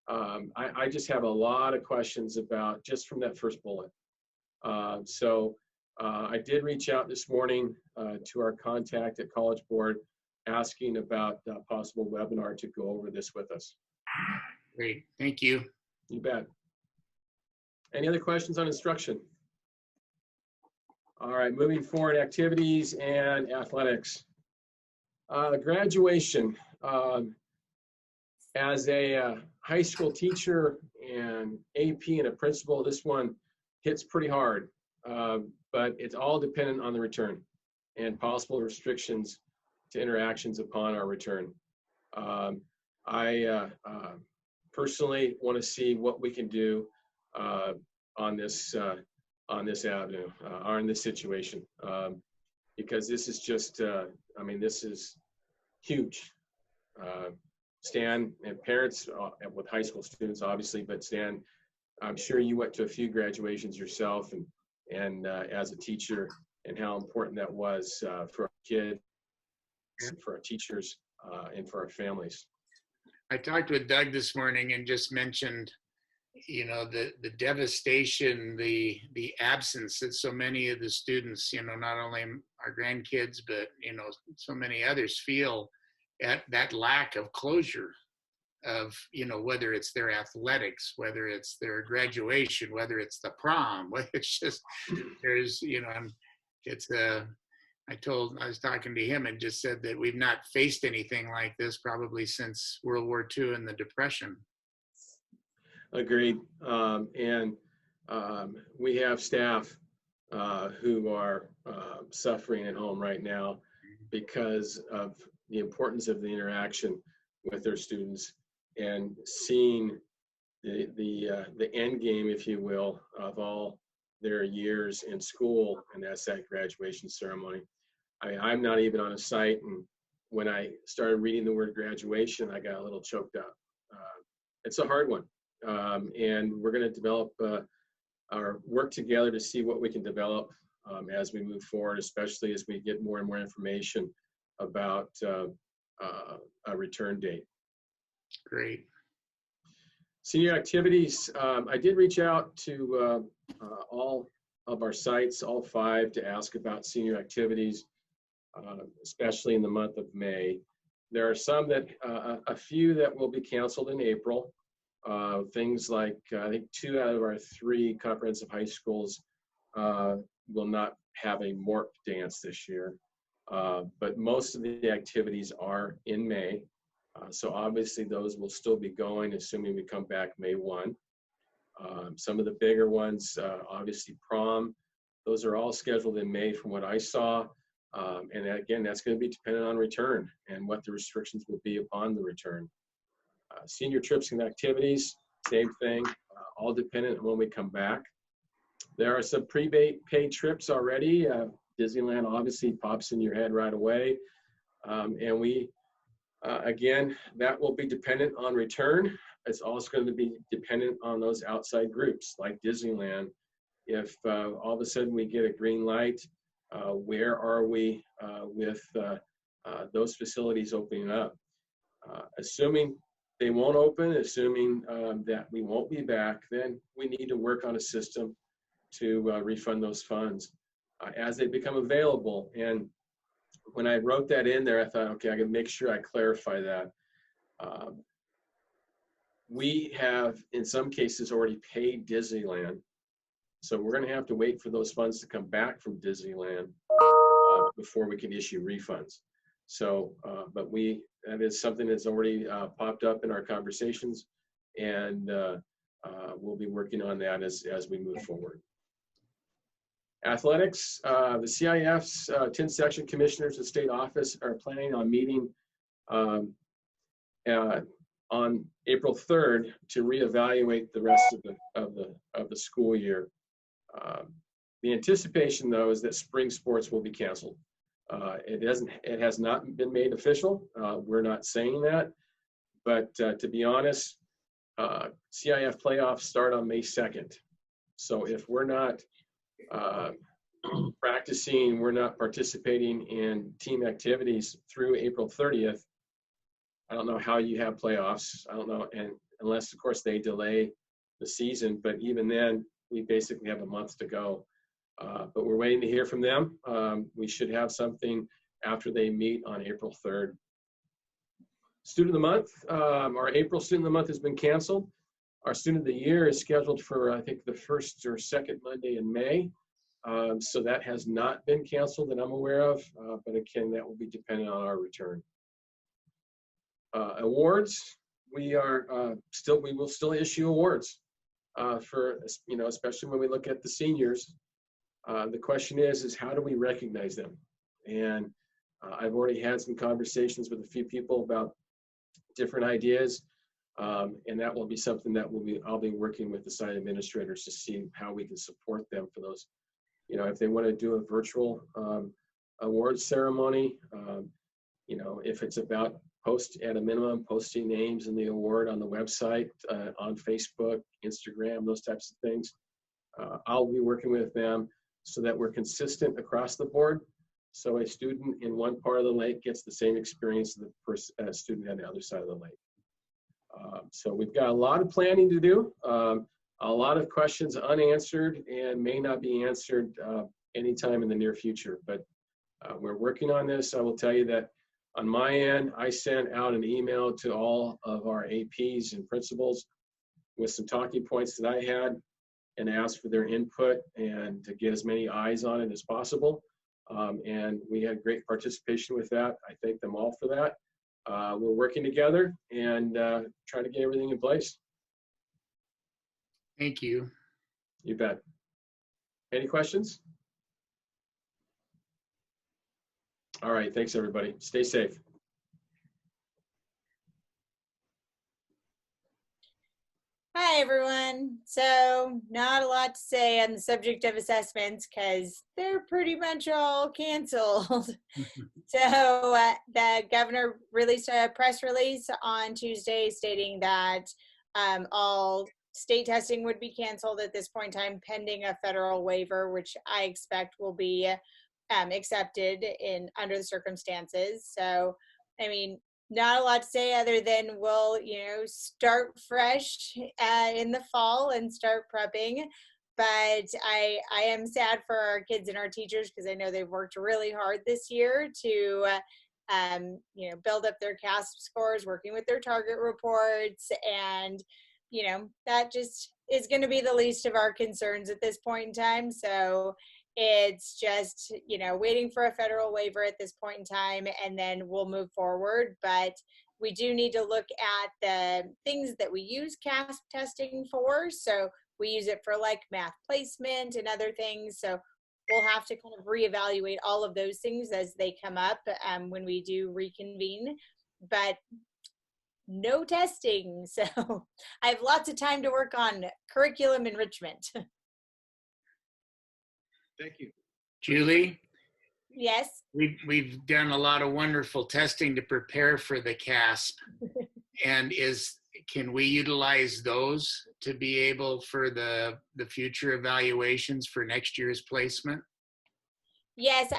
I just have a lot of questions about just from that first bullet. I did reach out this morning to our contact at College Board asking about a possible webinar to go over this with us. Great, thank you. You bet. Any other questions on instruction? All right, moving forward, activities and athletics. Graduation. As a high school teacher and AP and a principal, this one hits pretty hard, but it's all dependent on the return and possible restrictions to interactions upon our return. I personally want to see what we can do on this avenue or in this situation, because this is just, I mean, this is huge. Stan and parents with high school students, obviously, but Stan, I'm sure you went to a few graduations yourself, and as a teacher, and how important that was for our kids, for our teachers, and for our families. I talked with Doug this morning and just mentioned, you know, the devastation, the absence that so many of the students, you know, not only our grandkids, but, you know, so many others feel at that lack of closure of, you know, whether it's their athletics, whether it's their graduation, whether it's the prom, it's just, there's, you know, I was talking to him and just said that we've not faced anything like this probably since World War II and the Depression. Agreed. We have staff who are suffering at home right now because of the importance of the interaction with their students and seeing the end game, if you will, of all their years in school, and that's that graduation ceremony. I'm not even on a site, and when I started reading the word graduation, I got a little choked up. It's a hard one, and we're going to develop our work together to see what we can develop as we move forward, especially as we get more and more information about a return date. Great. Senior activities. I did reach out to all of our sites, all 5, to ask about senior activities, especially in the month of May. There are some that, a few that will be canceled in April. Things like, I think 2 out of our 3 comprehensive high schools will not have a MORP dance this year. But most of the activities are in May. So obviously those will still be going, assuming we come back May 1. Some of the bigger ones, obviously prom, those are all scheduled in May from what I saw. And again, that's going to be dependent on return and what the restrictions will be upon the return. Senior trips and activities, same thing, all dependent on when we come back. There are some prepaid trips already. Disneyland obviously pops in your head right away. And we, again, that will be dependent on return. It's also going to be dependent on those outside groups like Disneyland. If all of a sudden we get a green light, where are we with those facilities opening up? Assuming they won't open, assuming that we won't be back, then we need to work on a system to refund those funds as they become available. And when I wrote that in there, I thought, okay, I can make sure I clarify that. We have, in some cases, already paid Disneyland. So we're going to have to wait for those funds to come back from Disneyland before we can issue refunds. So, but that is something that's already popped up in our conversations, and we'll be working on that as we move forward. Athletics, the CIF's 10 section commissioners and state office are planning on meeting on April 3rd to reevaluate the rest of the school year. The anticipation, though, is that spring sports will be canceled. It has not been made official. We're not saying that, But to be honest, CIF playoffs start on May 2nd. So if we're not practicing, we're not participating in team activities through April 30th, I don't know how you have playoffs. I don't know, and unless, of course, they delay the season. But even then, we basically have a month to go. But we're waiting to hear from them. We should have something after they meet on April 3rd. Student of the month, our April student of the month has been canceled. Our student of the year is scheduled for, I think, the first or second Monday in May. So that has not been canceled that I'm aware of. But again, that will be dependent on our return. Awards, we will still issue awards for, especially when we look at the seniors. The question is how do we recognize them? And I've already had some conversations with a few people about different ideas, and that will be something that I'll be working with the site administrators to see how we can support them for those. If they want to do a virtual awards ceremony, if it's about at a minimum, posting names in the award on the website, on Facebook, Instagram, those types of things. I'll be working with them so that we're consistent across the board. So a student in one part of the lake gets the same experience that a student on the other side of the lake. So we've got a lot of planning to do, a lot of questions unanswered and may not be answered anytime in the near future, but we're working on this. I will tell you that on my end, I sent out an email to all of our APs and principals with some talking points that I had and asked for their input and to get as many eyes on it as possible. And we had great participation with that. I thank them all for that. We're working together and trying to get everything in place. Thank you. You bet. Any questions? All right, thanks everybody. Stay safe. Hi, everyone. So not a lot to say on the subject of assessments because they're pretty much all canceled. So the governor released a press release on Tuesday stating that all state testing would be canceled at this point in time pending a federal waiver, which I expect will be accepted under the circumstances. So, I mean, not a lot to say other than we'll, start fresh in the fall and start prepping. But I am sad for our kids and our teachers because I know they've worked really hard this year to, build up their CASP scores, working with their target reports, and that just is going to be the least of our concerns at this point in time. So it's just, waiting for a federal waiver at this point in time, and then we'll move forward. But we do need to look at the things that we use CASP testing for. So we use it for like math placement and other things. So we'll have to kind of reevaluate all of those things as they come up when we do reconvene. But no testing. So I have lots of time to work on curriculum enrichment. Thank you. Julie? Yes. We've done a lot of wonderful testing to prepare for the CASP. And can we utilize those to be able for the future evaluations for next year's placement? Yes,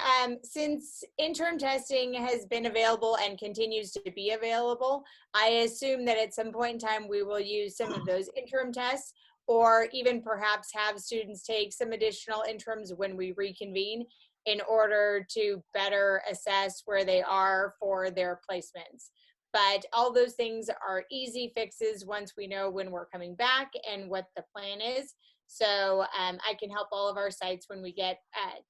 since interim testing has been available and continues to be available, I assume that at some point in time we will use some of those interim tests, or even perhaps have students take some additional interims when we reconvene in order to better assess where they are for their placements. But all those things are easy fixes once we know when we're coming back and what the plan is. So I can help all of our sites when we get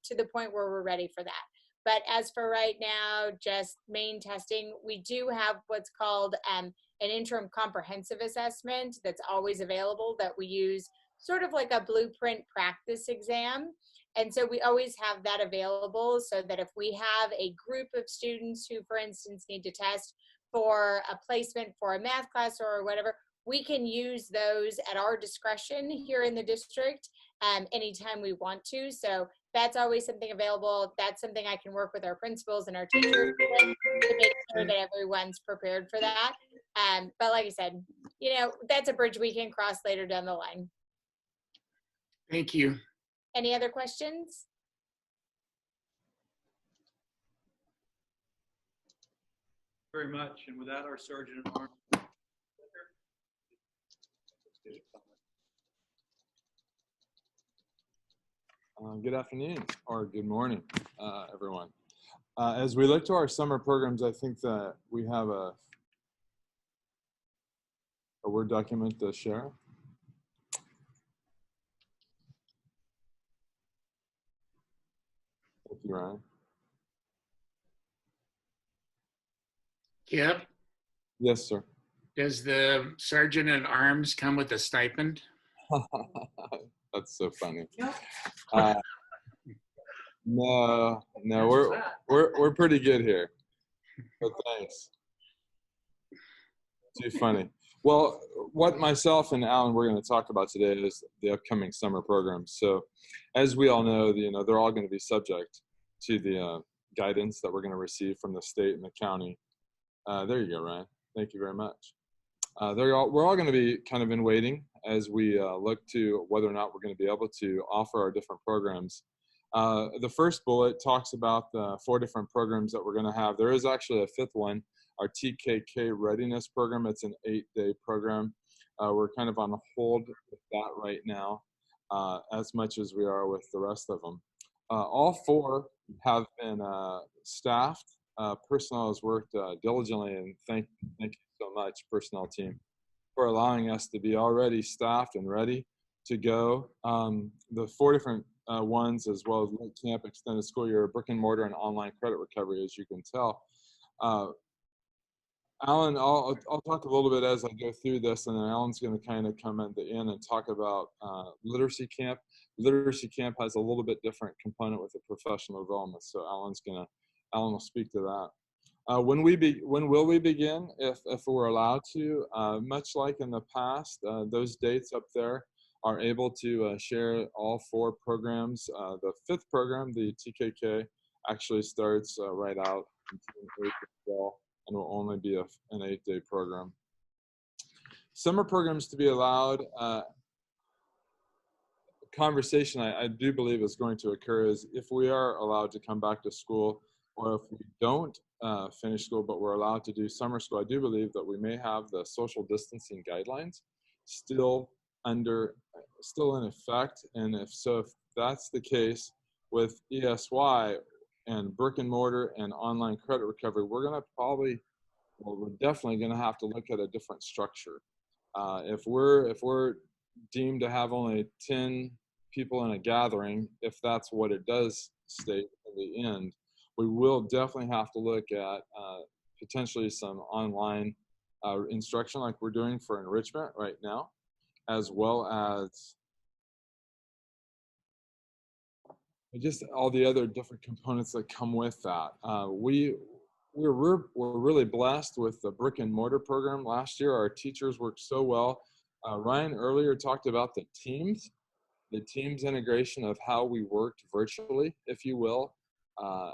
to the point where we're ready for that. But as for right now, just main testing, we do have what's called an interim comprehensive assessment that's always available that we use sort of like a blueprint practice exam. And so we always have that available so that if we have a group of students who, for instance, need to test for a placement for a math class or whatever, we can use those at our discretion here in the district anytime we want to. So that's always something available. That's something I can work with our principals and our teachers with to make sure that everyone's prepared for that. But like I said, you know, that's a bridge we can cross later down the line. Thank you. Any other questions? Very much. And with that, our Sergeant at Arms. Good afternoon or good morning, everyone. As we look to our summer programs, I think that we have a Word document to share. Thank you, Ryan. Yep. Yes, sir. Does the Sergeant at Arms come with a stipend? That's so funny. No, we're pretty good here. But thanks. Too funny. Well, what myself and Alan we're going to talk about today is the upcoming summer programs. So, as we all know, they're all going to be subject to the guidance that we're going to receive from the state and the county. There you go, Ryan. Thank you very much. We're all going to be kind of in waiting as we look to whether or not we're going to be able to offer our different programs. The first bullet talks about the 4 different programs that we're going to have. There is actually a 5th one, our TKK Readiness Program. It's an 8-day program. We're kind of on hold with that right now, as much as we are with the rest of them. All 4 have been staffed. Personnel has worked diligently, and thank you so much, personnel team, for allowing us to be already staffed and ready to go. The 4 different ones, as well as late camp, extended school year, brick and mortar, and online credit recovery, as you can tell. Alan, I'll talk a little bit as I go through this, and then Alan's going to kind of come at the end and talk about literacy camp. Literacy camp has a little bit different component with the professional development, so Alan will speak to that. When will we begin? If we're allowed to, much like in the past, those dates up there are able to share all 4 programs. The 5th program, the TKK, actually starts right out in April and will only be an 8-day program. Summer programs to be allowed. Conversation I do believe is going to occur is if we are allowed to come back to school, or if we don't finish school but we're allowed to do summer school, I do believe that we may have the social distancing guidelines still in effect. And if that's the case with ESY and brick and mortar and online credit recovery, we're definitely going to have to look at a different structure. If we're deemed to have only 10 people in a gathering, if that's what it does state in the end, we will definitely have to look at potentially some online instruction like we're doing for enrichment right now, as well as just all the other different components that come with that. We're really blessed with the brick and mortar program. Last year, our teachers worked so well. Ryan earlier talked about the teams integration of how we worked virtually, if you will,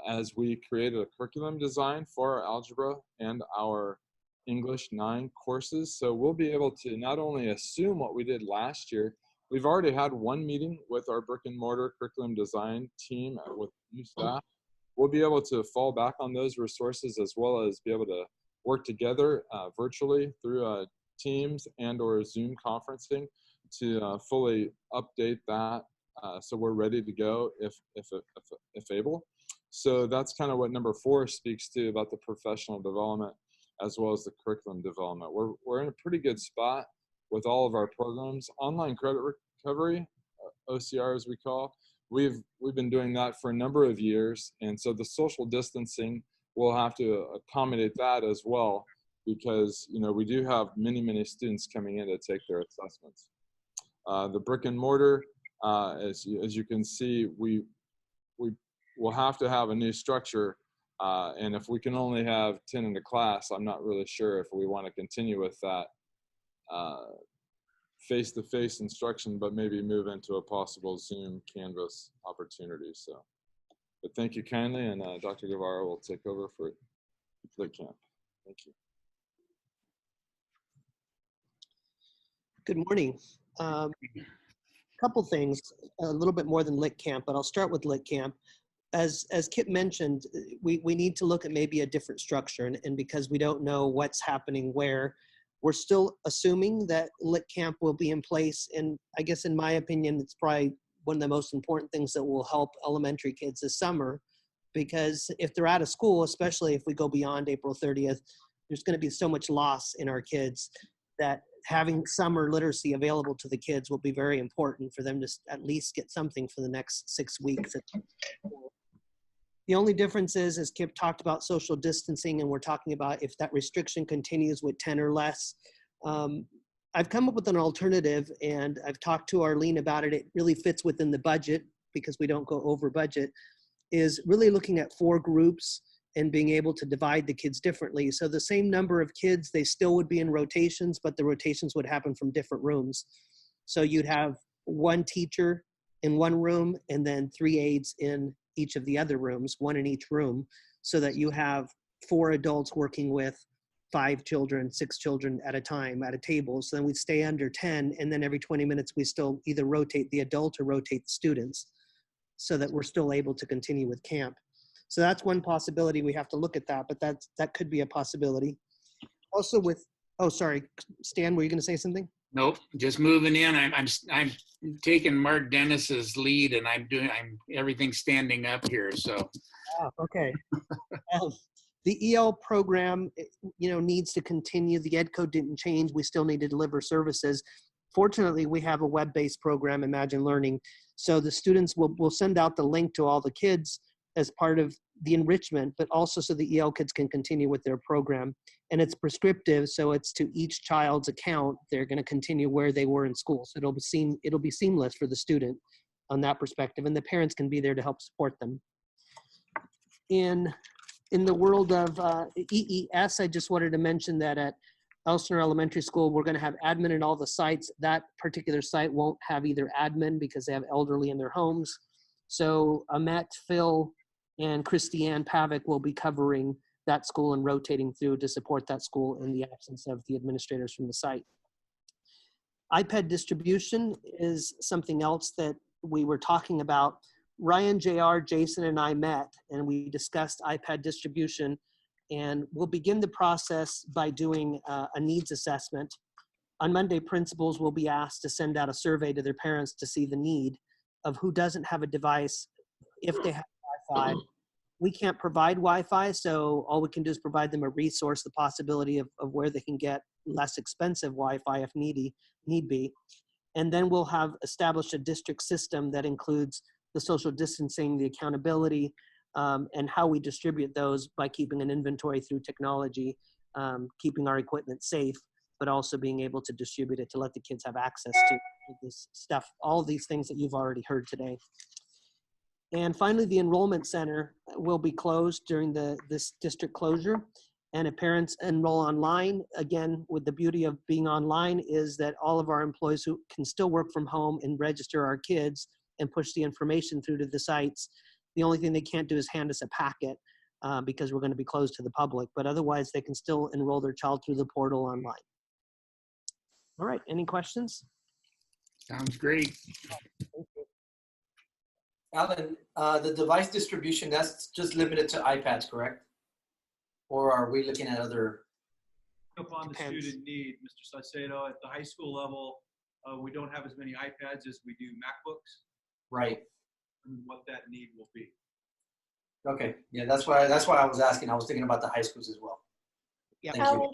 as we created a curriculum design for our algebra and our English 9 courses. So we'll be able to not only assume what we did last year, we've already had 1 meeting with our brick and mortar curriculum design team with new staff. We'll be able to fall back on those resources, as well as be able to work together virtually through Teams and or Zoom conferencing to fully update that, so we're ready to go if able. So that's kind of what number 4 speaks to about the professional development as well as the curriculum development. We're in a pretty good spot with all of our programs. Online credit recovery, OCR as we call, we've been doing that for a number of years, and so the social distancing will have to accommodate that as well, because we do have many students coming in to take their assessments. The brick and mortar, as you can see, we will have to have a new structure, and if we can only have 10 in the class, I'm not really sure if we want to continue with that face-to-face instruction, but maybe move into a possible Zoom Canvas opportunity. So, but thank you kindly, and Dr. Guevara will take over for Flip Camp. Thank you. Good morning. Couple things, a little bit more than Lit Camp, but I'll start with Lit Camp. As Kip mentioned, we need to look at maybe a different structure, and because we don't know what's happening where, we're still assuming that Lit Camp will be in place. And I guess in my opinion, it's probably one of the most important things that will help elementary kids this summer, because if they're out of school, especially if we go beyond April 30th, there's going to be so much loss in our kids that having summer literacy available to the kids will be very important for them to at least get something for the next 6 weeks. The only difference is, as Kip talked about social distancing, and we're talking about if that restriction continues with 10 or less. I've come up with an alternative, and I've talked to Arlene about it. It really fits within the budget because we don't go over budget, is really looking at 4 groups and being able to divide the kids differently. So the same number of kids, they still would be in rotations, but the rotations would happen from different rooms. So you'd have 1 teacher in one room and then 3 aides in each of the other rooms, 1 in each room, so that you have 4 adults working with 5 children, 6 children at a time at a table. So then we stay under 10, and then every 20 minutes we still either rotate the adult or rotate the students so that we're still able to continue with camp. So that's one possibility. We have to look at that, but that could be a possibility. Also with, oh, sorry, Stan, were you going to say something? Nope, just moving in. I'm taking Mark Dennis's lead, and I'm everything standing up here. So. Ah, okay. The EL program, needs to continue. The ed code didn't change. We still need to deliver services. Fortunately, we have a web-based program, Imagine Learning. So the students will send out the link to all the kids as part of the enrichment, but also so the EL kids can continue with their program. And it's prescriptive, so it's to each child's account. They're going to continue where they were in school. So it'll be seamless for the student on that perspective, and the parents can be there to help support them. In the world of EES, I just wanted to mention that at Elsinore Elementary School, we're going to have admin in all the sites. That particular site won't have either admin because they have elderly in their homes. So Amet, Phil, and Christiane Pavic will be covering that school and rotating through to support that school in the absence of the administrators from the site. iPad distribution is something else that we were talking about. Ryan, JR, Jason, and I met, and we discussed iPad distribution, and we'll begin the process by doing a needs assessment. On Monday, principals will be asked to send out a survey to their parents to see the need of who doesn't have a device if they have Wi-Fi. We can't provide Wi-Fi, so all we can do is provide them a resource, the possibility of where they can get less expensive Wi-Fi if need be. And then we'll have established a district system that includes the social distancing, the accountability, and how we distribute those by keeping an inventory through technology, keeping our equipment safe, but also being able to distribute it to let the kids have access to this stuff, all of these things that you've already heard today. And finally, the enrollment center will be closed during this district closure. And if parents enroll online, again, with the beauty of being online is that all of our employees who can still work from home and register our kids and push the information through to the sites. The only thing they can't do is hand us a packet because we're going to be closed to the public, but otherwise they can still enroll their child through the portal online. All right, any questions? Sounds great. Alan, the device distribution, that's just limited to iPads, correct? Or are we looking at other? Upon the student need, Mr. Salcedo, at the high school level, we don't have as many iPads as we do MacBooks. Right. And what that need will be. Okay, yeah, that's why I was asking. I was thinking about the high schools as well. Yeah. Thank you.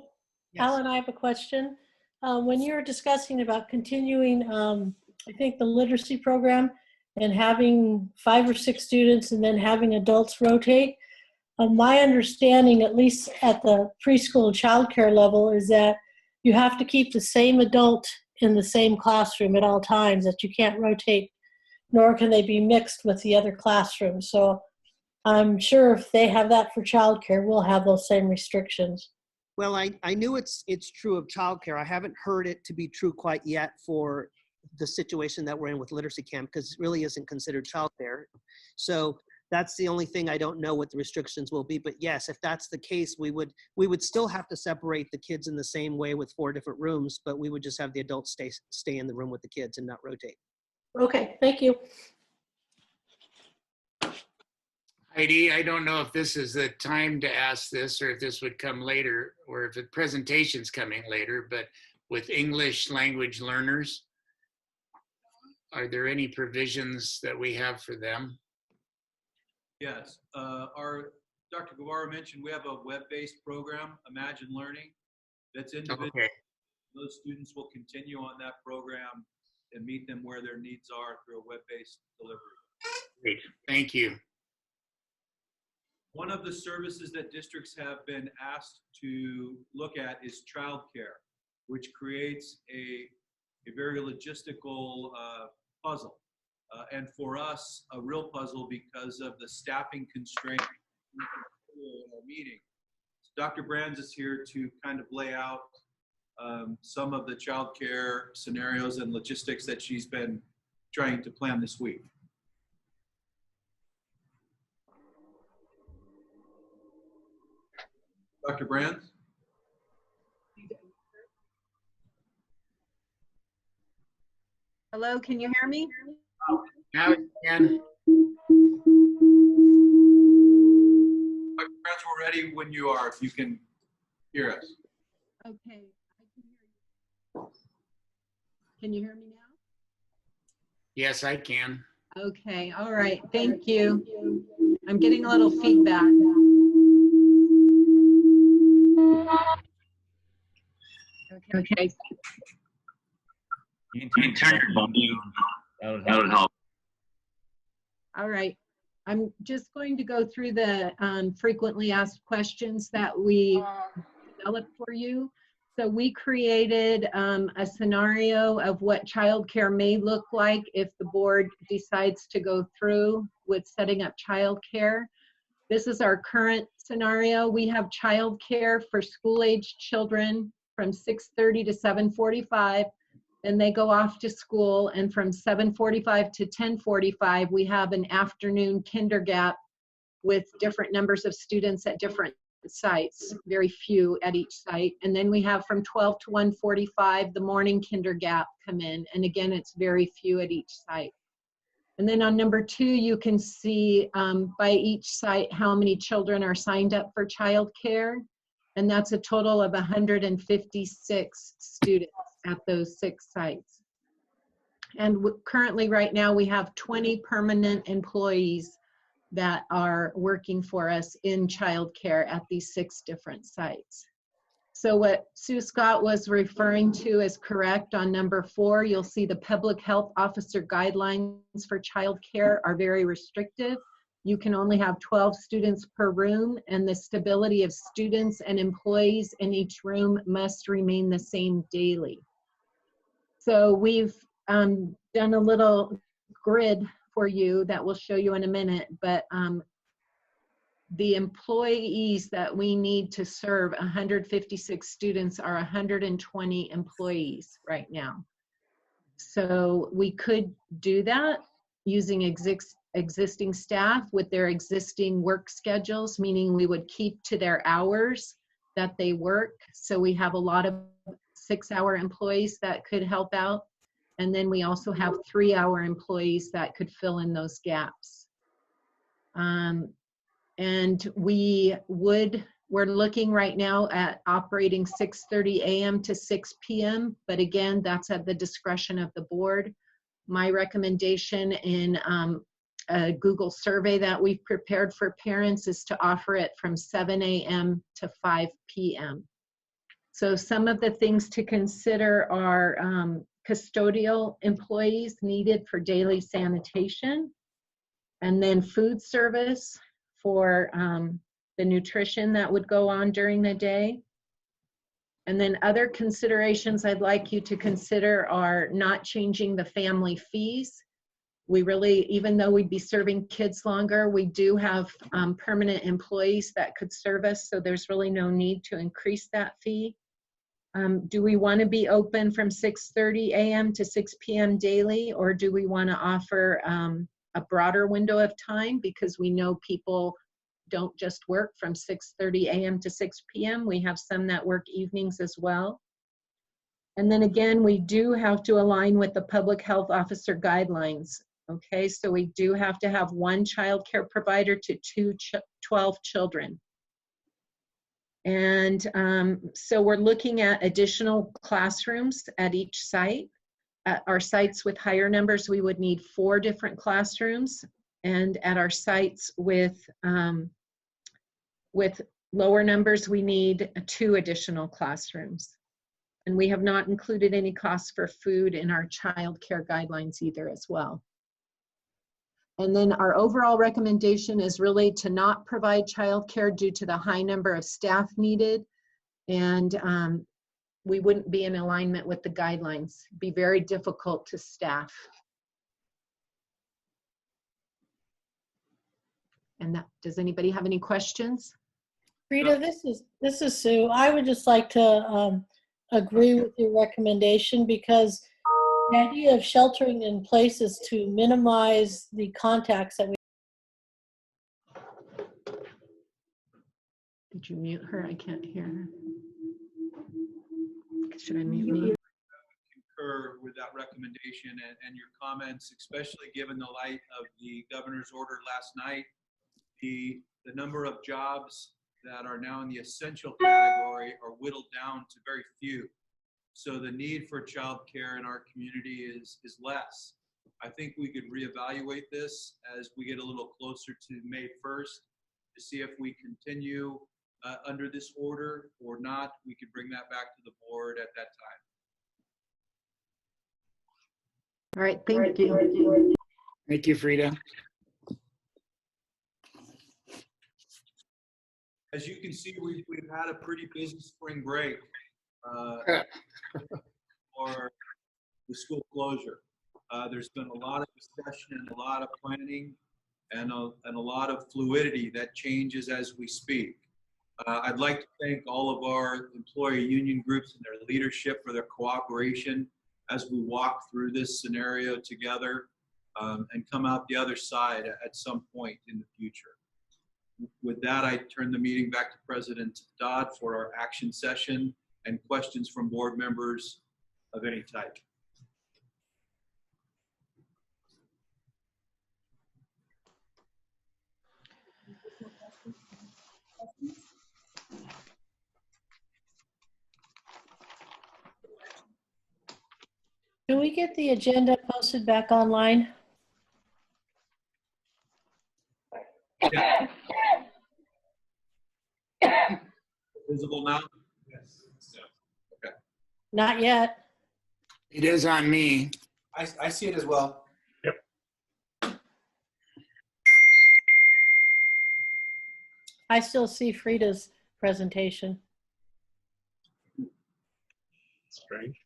Alan, I have a question. When you were discussing about continuing, I think the literacy program and having 5 or 6 students and then having adults rotate, my understanding, at least at the preschool and childcare level, is that you have to keep the same adult in the same classroom at all times, that you can't rotate, nor can they be mixed with the other classrooms. So I'm sure if they have that for childcare, we'll have those same restrictions. Well, I knew it's true of childcare. I haven't heard it to be true quite yet for the situation that we're in with literacy camp, because it really isn't considered childcare. So That's the only thing I don't know what the restrictions will be. But yes, if that's the case, we would still have to separate the kids in the same way with 4 different rooms, but we would just have the adults stay in the room with the kids and not rotate. Okay, thank you. Heidi, I don't know if this is the time to ask this or if this would come later or if the presentation's coming later, but with English language learners, are there any provisions that we have for them? Yes, Dr. Guevara mentioned we have a web-based program, Imagine Learning, that's individual. Okay. Those students will continue on that program and meet them where their needs are through a web-based delivery. Great, thank you. One of the services that districts have been asked to look at is childcare, which creates a very logistical puzzle. And for us, a real puzzle because of the staffing constraint in our meeting. So Dr. Brands is here to kind of lay out some of the childcare scenarios and logistics that she's been trying to plan this week. Dr. Brands? Hello, can you hear me? Now we can. Dr. Brands, we're ready when you are, if you can hear us. Okay, I can hear you. Can you hear me now? Yes, I can. Okay, all right, thank you. I'm getting a little feedback. Okay. You can turn your volume down. That would help. All right. I'm just going to go through the frequently asked questions that we developed for you. So we created a scenario of what childcare may look like if the board decides to go through with setting up childcare. This is our current scenario. We have childcare for school-aged children from 6:30 to 7:45. Then they go off to school, and from 7:45 to 10:45, we have an afternoon kinder gap with different numbers of students at different sites, very few at each site. And then we have from 12 to 1:45, the morning kinder gap come in. And again, it's very few at each site. And then on number 2, you can see by each site how many children are signed up for childcare. And that's a total of 156 students at those 6 sites. And currently right now we have 20 permanent employees that are working for us in childcare at these 6 different sites. So what Sue Scott was referring to is correct. On number 4, you'll see the public health officer guidelines for childcare are very restrictive. You can only have 12 students per room, and the stability of students and employees in each room must remain the same daily. So we've done a little grid for you that we'll show you in a minute, but the employees that we need to serve 156 students are 120 employees right now. So we could do that using existing staff with their existing work schedules, meaning we would keep to their hours that they work. So we have a lot of 6-hour employees that could help out. And then we also have 3-hour employees that could fill in those gaps. And we're looking right now at operating 6:30 a.m. to 6 p.m. But again, that's at the discretion of the board. My recommendation in a Google survey that we've prepared for parents is to offer it from 7 a.m. to 5 p.m. So some of the things to consider are custodial employees needed for daily sanitation, and then food service for the nutrition that would go on during the day. And then other considerations I'd like you to consider are not changing the family fees. We really, even though we'd be serving kids longer, we do have permanent employees that could serve us, so there's really no need to increase that fee. Do we want to be open from 6:30 a.m. to 6 p.m. daily, or do we want to offer a broader window of time because we know people don't just work from 6:30 a.m. to 6 p.m. We have some that work evenings as well. And then again, we do have to align with the public health officer guidelines. Okay, so we do have to have one child care provider to 12 children. And so we're looking at additional classrooms at each site. At our sites with higher numbers, we would need 4 different classrooms. And at our sites with lower numbers, we need 2 additional classrooms. And we have not included any costs for food in our child care guidelines either as well. And then our overall recommendation is really to not provide childcare due to the high number of staff needed. And we wouldn't be in alignment with the guidelines. It'd be very difficult to staff. And that, does anybody have any questions? Rita, this is Sue. I would just like to agree with your recommendation because the idea of sheltering in place is to minimize the contacts that we. Did you mute her? I can't hear her. Should I mute me? Concur with that recommendation and your comments, especially given the light of the governor's order last night. The number of jobs that are now in the essential category are whittled down to very few. So the need for childcare in our community is less. I think we could reevaluate this as we get a little closer to May 1st to see if we continue under this order or not. We could bring that back to the board at that time. All right, thank you. Thank you, Frida. As you can see, we've had a pretty busy spring break for the school closure. There's been a lot of discussion and a lot of planning and a lot of fluidity that changes as we speak. I'd like to thank all of our employee union groups and their leadership for their cooperation as we walk through this scenario together and come out the other side at some point in the future. With that, I turn the meeting back to President Dodd for our action session and questions from board members of any type. Can we get the agenda posted back online? Yeah. Visible now? Yes. Okay. Not yet. It is on me. I see it as well. I still see Frida's presentation. Strange.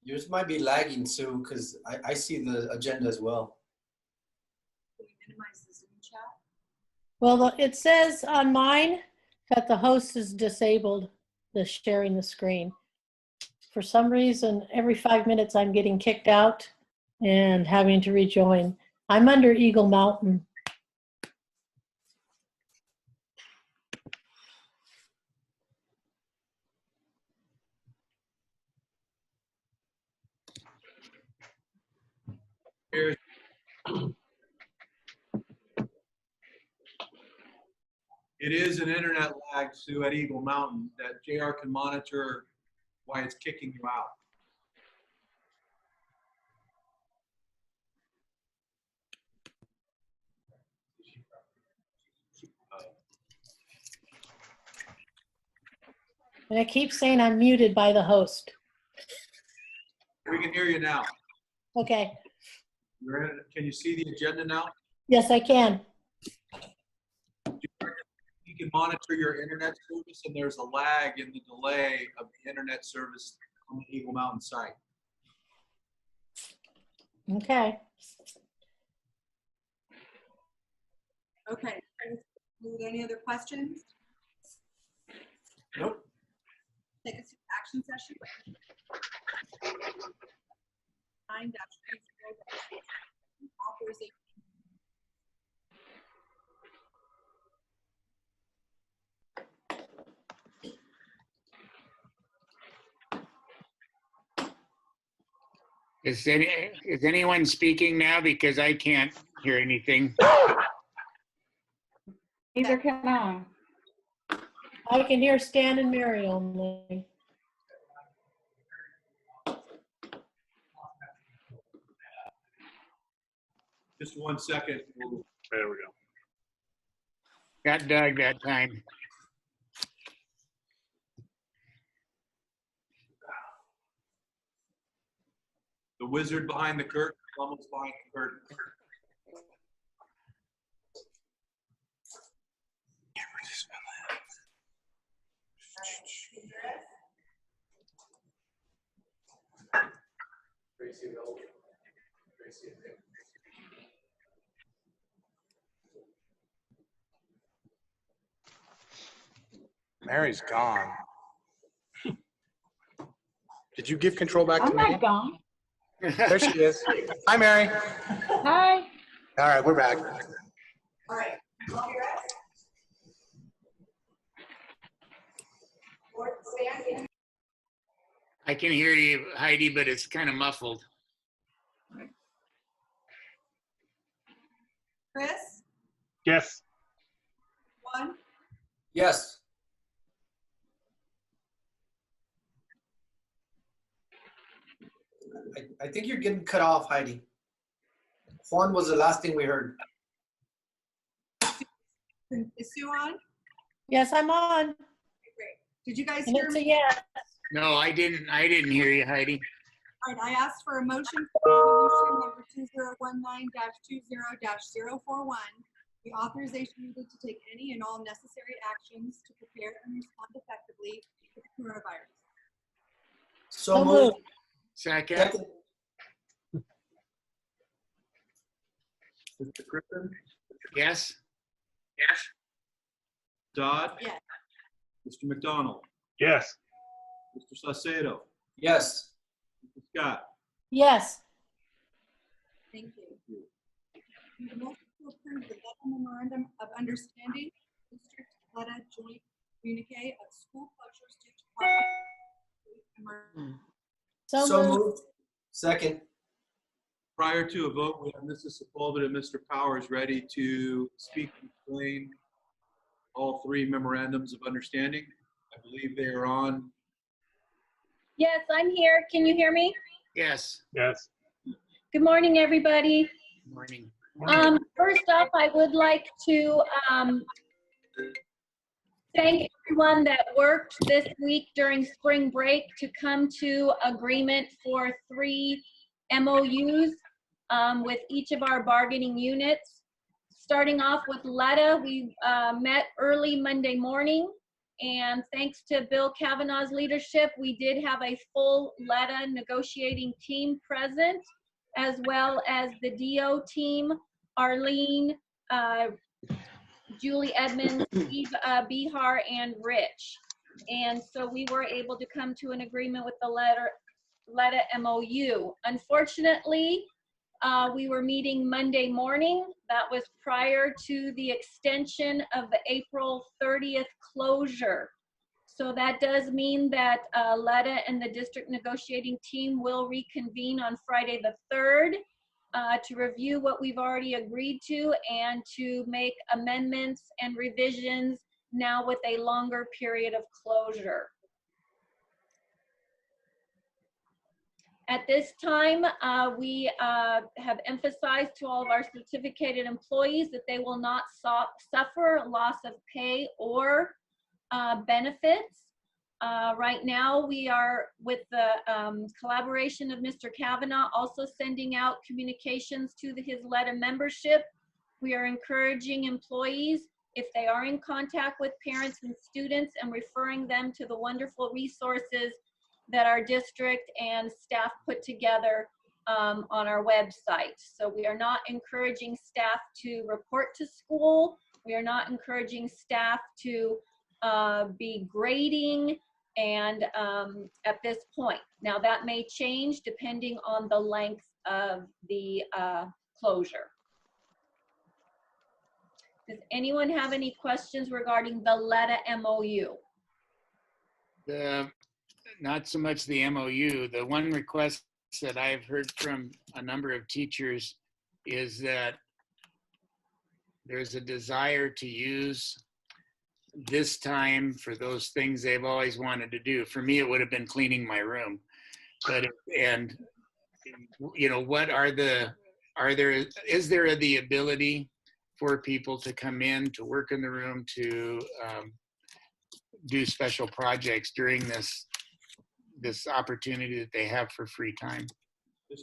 Yours might be lagging, Sue, because I see the agenda as well. Well, it says on mine that the host is disabled, the sharing the screen. For some reason, every 5 minutes I'm getting kicked out and having to rejoin. I'm under Eagle Mountain. It is an internet lag, Sue, at Eagle Mountain that JR can monitor why it's kicking you out. And I keep saying I'm muted by the host. We can hear you now. Okay. Can you see the agenda now? Yes, I can. You can monitor your internet service, and there's a lag in the delay of the internet service on the Eagle Mountain site. Okay. Okay. Any other questions? Nope. Take us to action session. 9-3 authorization Is anyone speaking now? Because I can't hear anything. Neither can I. I can hear Stan and Mary only. Just 1 second. There we go. Got Doug that time. The wizard behind the curtain, almost behind the curtain. Mary's gone. Did you give control back to I'm me? not gone. There she is. Hi, Mary. Hi. All right, we're back. All right. I can hear you, Heidi, but it's kind of muffled. Chris? Yes. Juan? Yes. I think you're getting cut off, Heidi. Juan was the last thing we heard. Is Sue on? Yes, I'm on. Okay, great. Did you guys And hear it's a me? yes. No, I didn't hear you, Heidi. All right, I asked for a motion for resolution number 2019-20-041, the authorization needed to take any and all necessary actions to prepare and respond effectively to the coronavirus. So moved. Second. Mr. Crippen? Yes. Yes. Dodd? Yes. Mr. McDonald? Yes. Mr. Saucedo? Yes. Mr. Scott? Yes. Thank you. Need a motion to approve the Letta Memorandum of Understanding, District Letta Joint Communique of School Closures due to COVID. So moved. Second. Prior to a vote, we have Mrs. Sepulveda and Mr. Powers ready to speak and explain all three memorandums of understanding. I believe they are on. Yes, I'm here. Can you hear me? Yes. Yes. Good morning, everybody. Good morning. First off, I would like to thank everyone that worked this week during spring break to come to agreement for 3 MOUs with each of our bargaining units. Starting off with Letta, we met early Monday morning, and thanks to Bill Kavanaugh's leadership, we did have a full Letta negotiating team present, as well as the DO team, Arlene, Julie Edmonds, Steve Bihar, and Rich. And so we were able to come to an agreement with the Letta MOU. Unfortunately, we were meeting Monday morning. That was prior to the extension of the April 30th closure. So that does mean that Letta and the district negotiating team will reconvene on Friday the 3rd to review what we've already agreed to and to make amendments and revisions now with a longer period of closure. At this time, we have emphasized to all of our certificated employees that they will not suffer loss of pay or benefits. Right now, we are, with the collaboration of Mr. Kavanaugh, also sending out communications to his Letta membership. We are encouraging employees, if they are in contact with parents and students, and referring them to the wonderful resources that our district and staff put together on our website. So we are not encouraging staff to report to school. We are not encouraging staff to be grading and at this point. Now that may change depending on the length of the closure. Does anyone have any questions regarding the Letta MOU? Not so much the MOU. The one request that I've heard from a number of teachers is that there's a desire to use this time for those things they've always wanted to do. For me, it would have been cleaning my room. But, and, you know, is there the ability for people to come in, to work in the room, to do special projects during this opportunity that they have for free time?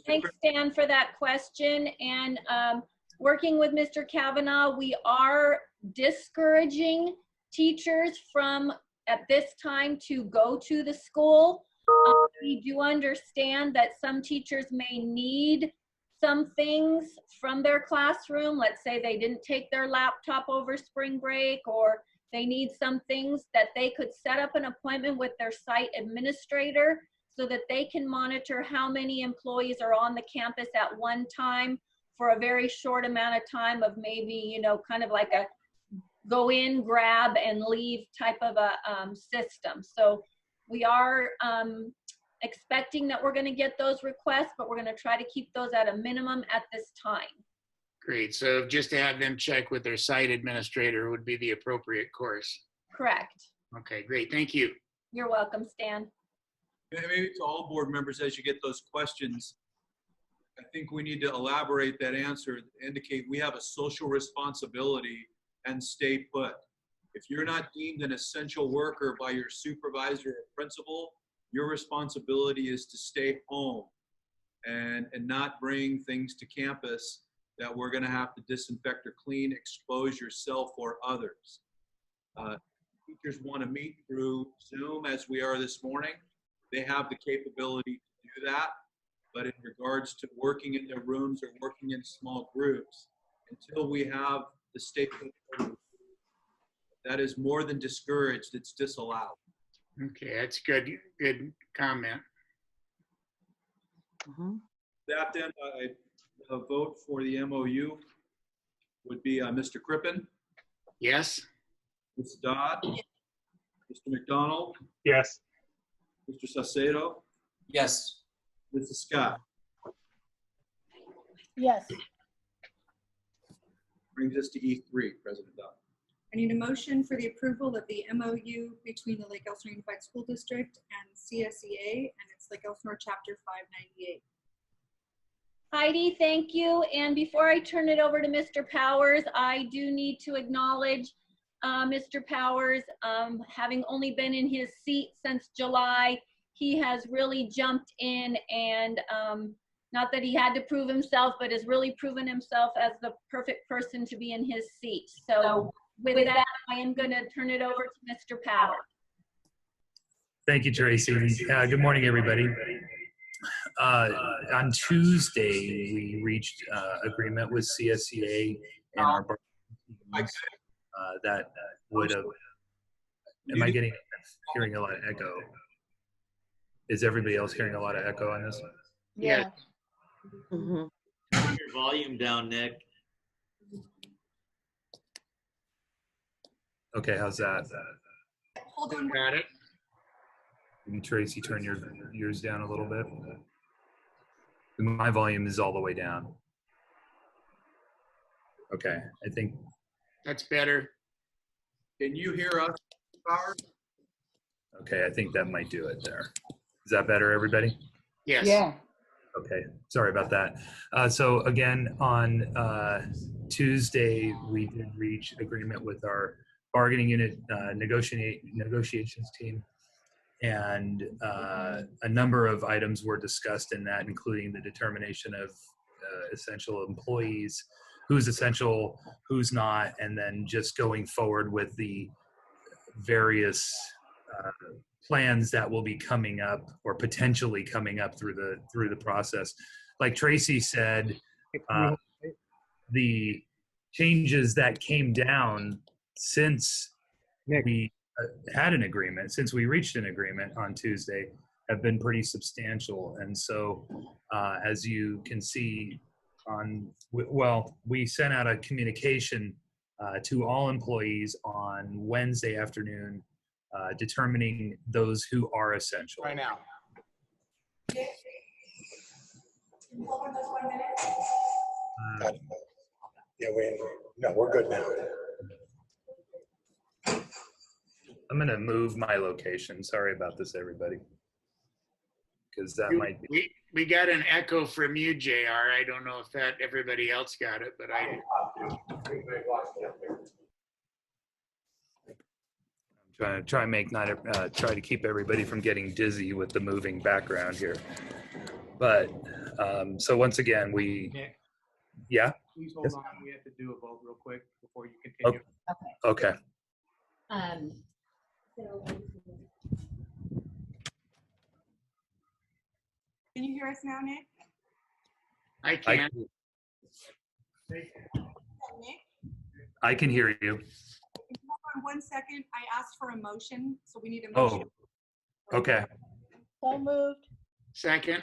Thanks, Stan, for that question. And working with Mr. Kavanaugh, we are discouraging teachers from, at this time, to go to the school. We do understand that some teachers may need some things from their classroom. Let's say they didn't take their laptop over spring break, or they need some things that they could set up an appointment with their site administrator so that they can monitor how many employees are on the campus at one time for a very short amount of time of maybe, you know, kind of like a go in, grab, and leave type of a system. So we are expecting that we're going to get those requests, but we're going to try to keep those at a minimum at this time. Great. So just to have them check with their site administrator would be the appropriate course. Correct. Okay, great. Thank you. You're welcome, Stan. Maybe to all board members, as you get those questions, I think we need to elaborate that answer, indicate we have a social responsibility and stay put. If you're not deemed an essential worker by your supervisor or principal, your responsibility is to stay home and not bring things to campus that we're going to have to disinfect or clean, expose yourself or others. Teachers want to meet through Zoom as we are this morning. They have the capability to do that. But in regards to working in their rooms or working in small groups, until we have the state, that is more than discouraged, it's disallowed. Okay, that's good. Good comment. That then, a vote for the MOU would be Mr. Crippen. Yes. Ms. Dodd. Mr. McDonald. Yes. Mr. Saucedo. Yes. Mrs. Scott. Yes. Brings us to E3, President Dodd. I need a motion for the approval of the MOU between the Lake Elsinore Unified School District and CSEA and its Lake Elsinore Chapter 598. Heidi, thank you. And before I turn it over to Mr. Powers, I do need to acknowledge Mr. Powers, having only been in his seat since July, he has really jumped in and not that he had to prove himself, but has really proven himself as the perfect person to be in his seat. So with that, I am going to turn it over to Mr. Powers. Thank you, Tracy. Good morning, everybody. On Tuesday, we reached agreement with CSEA and our that would have. Am I hearing a lot of echo? Is everybody else hearing a lot of echo on this? Yeah. Turn your volume down, Nick. Okay, how's that? Hold on. Got it. Maybe Tracy, turn yours down a little bit. My volume is all the way down. Okay, I think that's better. Can you hear us, Powers? Okay, I think that might do it there. Is that better, everybody? Yes. Yeah. Okay, sorry about that. So again, on Tuesday, we did reach agreement with our bargaining unit negotiations team. And a number of items were discussed in that, including the determination of essential employees, who's essential, who's not, and then just going forward with the various plans that will be coming up or potentially coming up through the process. Like Tracy said, the changes that came down since we had an agreement, since we reached an agreement on Tuesday, have been pretty substantial. And so as you can see we sent out a communication to all employees on Wednesday afternoon determining those who are essential. Right now. Yeah, no, we're good now. I'm going to move my location. Sorry about this, everybody. Because that might be. We got an echo from you, JR. I don't know if that everybody else got it, but I did. Try to keep everybody from getting dizzy with the moving background here. But so once again, Nick, yeah. please hold on. We have to do a vote real quick before you continue. Okay. Can you hear us now, Nick? I can. Nick? I can hear you. Hold on 1 second. I asked for a motion, so we need a Oh, motion. okay. So moved. Second.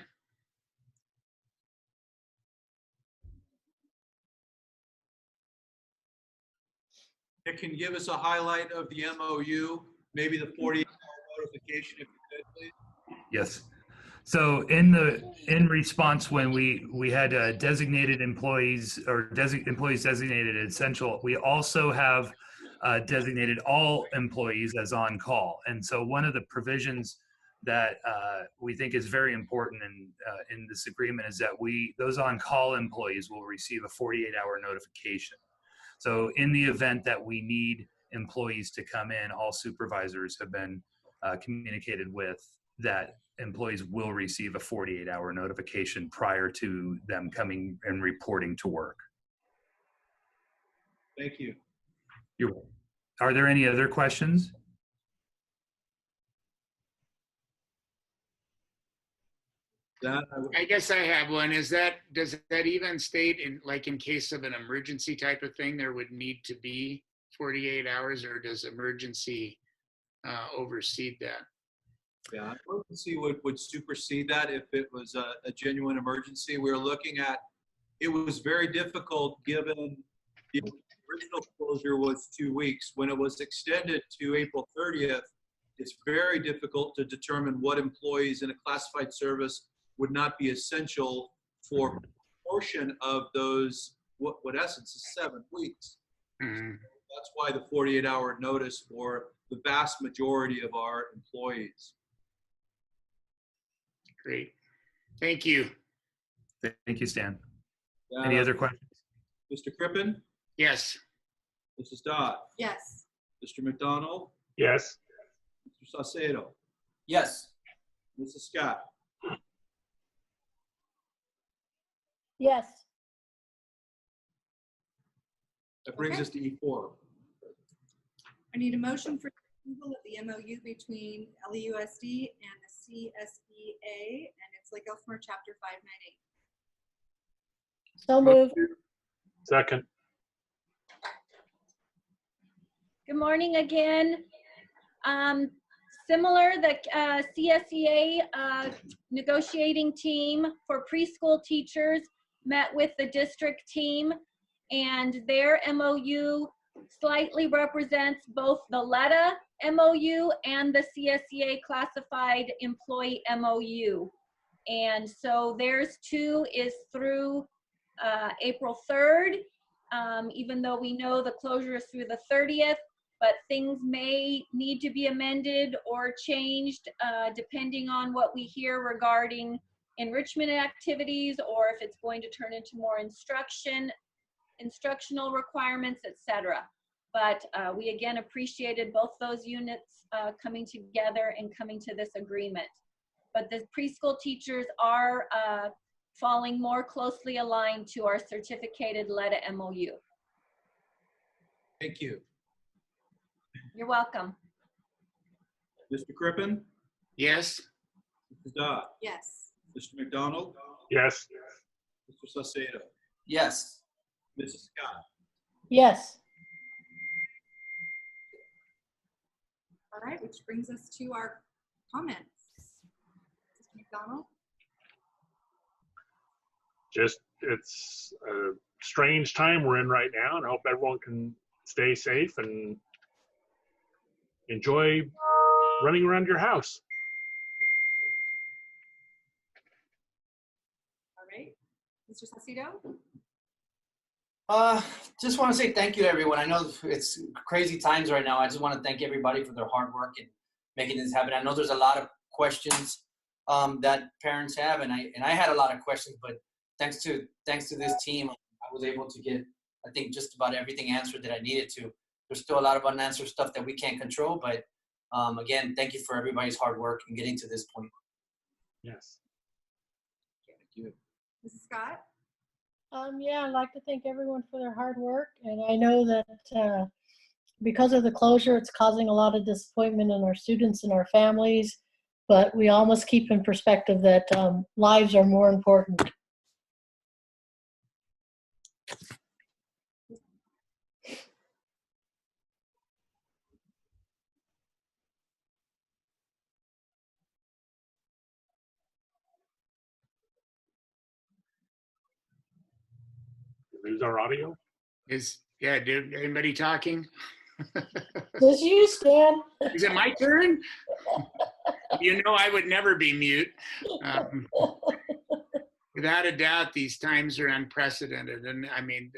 Nick, can you give us a highlight of the MOU, maybe the 48-hour notification if you could, please? Yes. So in response, when we had designated employees or employees designated essential, we also have designated all employees as on call. And so one of the provisions that we think is very important in this agreement is that those on call employees will receive a 48-hour notification. So in the event that we need employees to come in, all supervisors have been communicated with that employees will receive a 48-hour notification prior to them coming and reporting to work. Thank you. Are there any other questions? I guess I have one. Does that even state in case of an emergency type of thing, there would need to be 48 hours, or does emergency oversee that? Yeah, emergency would supersede that if it was a genuine emergency. We're looking at, it was very difficult given the original closure was 2 weeks. When it was extended to April 30th, it's very difficult to determine what employees in a classified service would not be essential for a portion of those, what essence is 7 weeks. Mm-hmm. That's why the 48-hour notice for the vast majority of our employees. Great. Thank you. Thank you, Stan. Any other questions? Mr. Crippen? Yes. Mrs. Dodd? Yes. Mr. McDonald? Yes. Mr. Saucedo? Yes. Mrs. Scott? Yes. That brings us to E4. I need a motion for approval of the MOU between LEUSD and the CSEA, and it's Lake Elsinore Chapter 598. So moved. Second. Good morning again. Similar, the CSEA negotiating team for preschool teachers met with the district team, and their MOU slightly represents both the LETA MOU and the CSEA classified employee MOU. And so theirs too is through April 3rd, even though we know the closure is through the 30th, but things may need to be amended or changed depending on what we hear regarding enrichment activities, or if it's going to turn into more instructional requirements, etc. But we again appreciated both those units coming together and coming to this agreement. But the preschool teachers are falling more closely aligned to our certificated LETA MOU. Thank you. You're welcome. Mr. Crippen? Yes. Mrs. Dodd? Yes. Mr. McDonald? Yes. Mr. Saucedo? Yes. Mrs. Scott? Yes. All right, which brings us to our comments. Mr. McDonald? It's a strange time we're in right now, and I hope everyone can stay safe and enjoy running around your house. All right. Mr. Saucedo? Just want to say thank you to everyone. I know it's crazy times right now. I just want to thank everybody for their hard work and making this happen. I know there's a lot of questions that parents have, and I had a lot of questions, but thanks to this team, I was able to get, I think, just about everything answered that I needed to. There's still a lot of unanswered stuff that we can't control, but again, thank you for everybody's hard work in getting to this point. Yes. Thank you. Mrs. Scott? Yeah, I'd like to thank everyone for their hard work. And I know that because of the closure, it's causing a lot of disappointment in our students and our families. But we all must keep in perspective that lives are more important. Lose our audio? Did anybody talking? This you, Stan. Is it my turn? You know, I would never be mute. Without a doubt, these times are unprecedented. And I mean,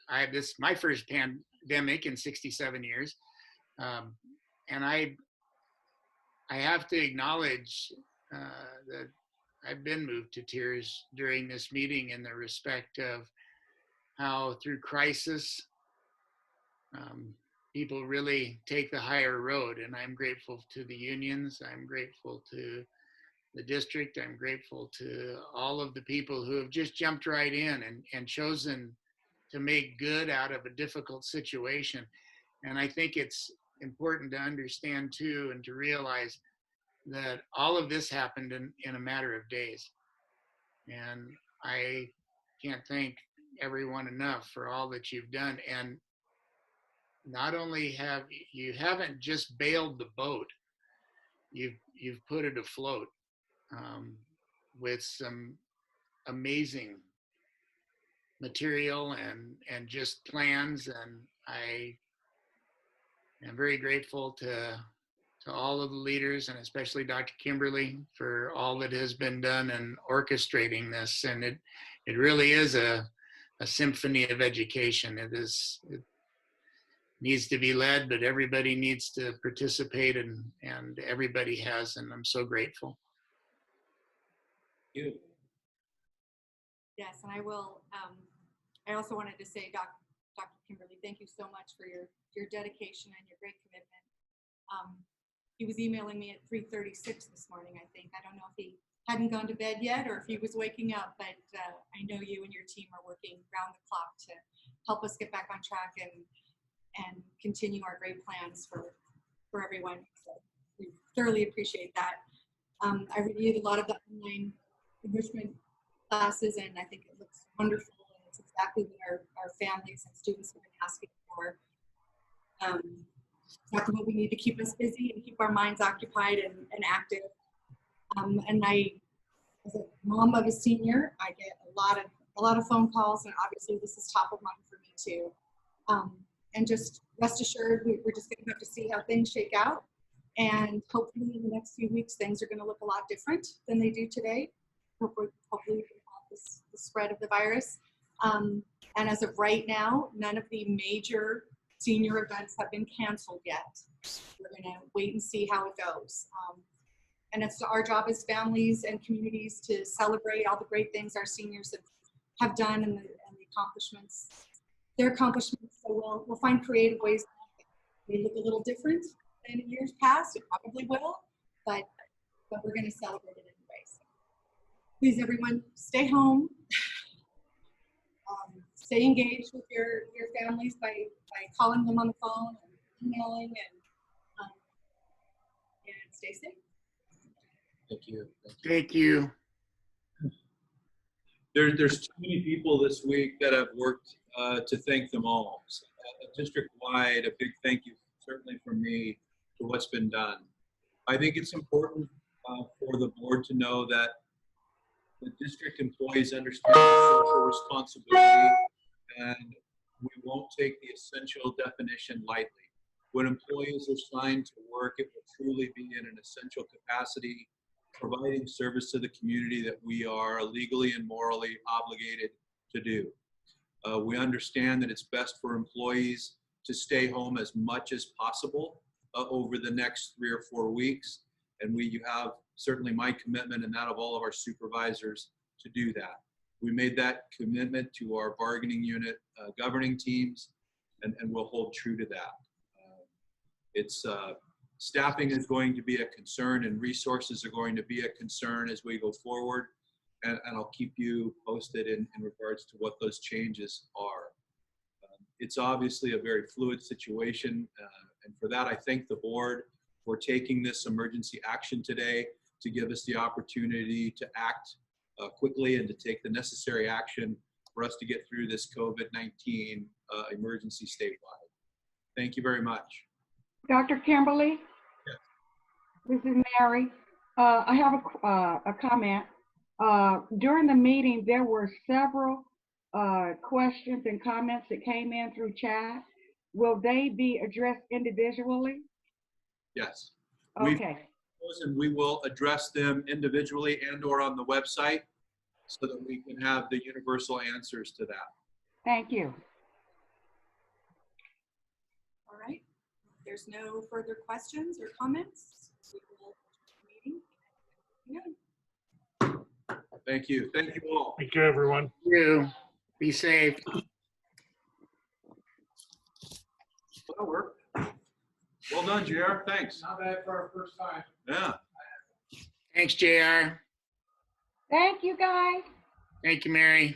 I have my first pandemic in 67 years. And I have to acknowledge that I've been moved to tears during this meeting in the respect of how through crisis, people really take the higher road. And I'm grateful to the unions. I'm grateful to the district. I'm grateful to all of the people who have just jumped right in and chosen to make good out of a difficult situation. And I think it's important to understand too, and to realize that all of this happened in a matter of days. And I can't thank everyone enough for all that you've done. And not only haven't just bailed the boat, you've put it afloat with some amazing material and just plans. And I am very grateful to all of the leaders, and especially Dr. Kimberly, for all that has been done in orchestrating this. And it really is a symphony of education. It needs to be led, but everybody needs to participate, and everybody has, and I'm so grateful. You. Yes, and I will. I also wanted to say, Dr. Kimberly, thank you so much for your dedication and your great commitment. He was emailing me at 3:36 this morning, I think. I don't know if he hadn't gone to bed yet or if he was waking up, but I know you and your team are working round the clock to help us get back on track and continue our great plans for everyone. So we thoroughly appreciate that. I reviewed a lot of the online enrichment classes, and I think it looks wonderful, and it's exactly what our families and students have been asking for. Exactly what we need to keep us busy and keep our minds occupied and active. And I, as a mom of a senior, I get a lot of phone calls, and obviously this is top of mind for me too. And just rest assured, we're just going to have to see how things shake out. And hopefully in the next few weeks, things are going to look a lot different than they do today. Hopefully we can help the spread of the virus. And as of right now, none of the major senior events have been canceled yet. We're going to wait and see how it goes. And it's our job as families and communities to celebrate all the great things our seniors have done and the accomplishments, their accomplishments. So we'll find creative ways. They look a little different than in years past. It probably will, but we're going to celebrate it anyway. So please, everyone, stay home. Stay engaged with your families by calling them on the phone and emailing, and stay safe. Thank you. Thank you. There's too many people this week that have worked to thank them all. So, district-wide, a big thank you, certainly from me, for what's been done. I think it's important for the board to know that the district employees understand the social responsibility, and we won't take the essential definition lightly. When employees are signed to work, it will truly be in an essential capacity, providing service to the community that we are legally and morally obligated to do. We understand that it's best for employees to stay home as much as possible over the next 3 or 4 weeks. And you have certainly my commitment and that of all of our supervisors to do that. We made that commitment to our bargaining unit governing teams, and we'll hold true to that. Staffing is going to be a concern, and resources are going to be a concern as we go forward. And I'll keep you posted in regards to what those changes are. It's obviously a very fluid situation, and for that I thank the board for taking this emergency action today to give us the opportunity to act quickly and to take the necessary action for us to get through this COVID-19 emergency statewide. Thank you very much. Dr. Kimberly? Yes. This is Mary. I have a comment. During the meeting, there were several questions and comments that came in through chat. Will they be addressed individually? Yes. Okay. And we will address them individually and or on the website so that we can have the universal answers to that. Thank you. All right. If there's no further questions or comments, we will adjourn the meeting. Yeah. Thank you. Thank you all. Thank you, everyone. Thank you. Be safe. That'll work. Well done, JR. Thanks. Not bad for our first time. Yeah. Thanks, JR. Thank you, guys. Thank you, Mary.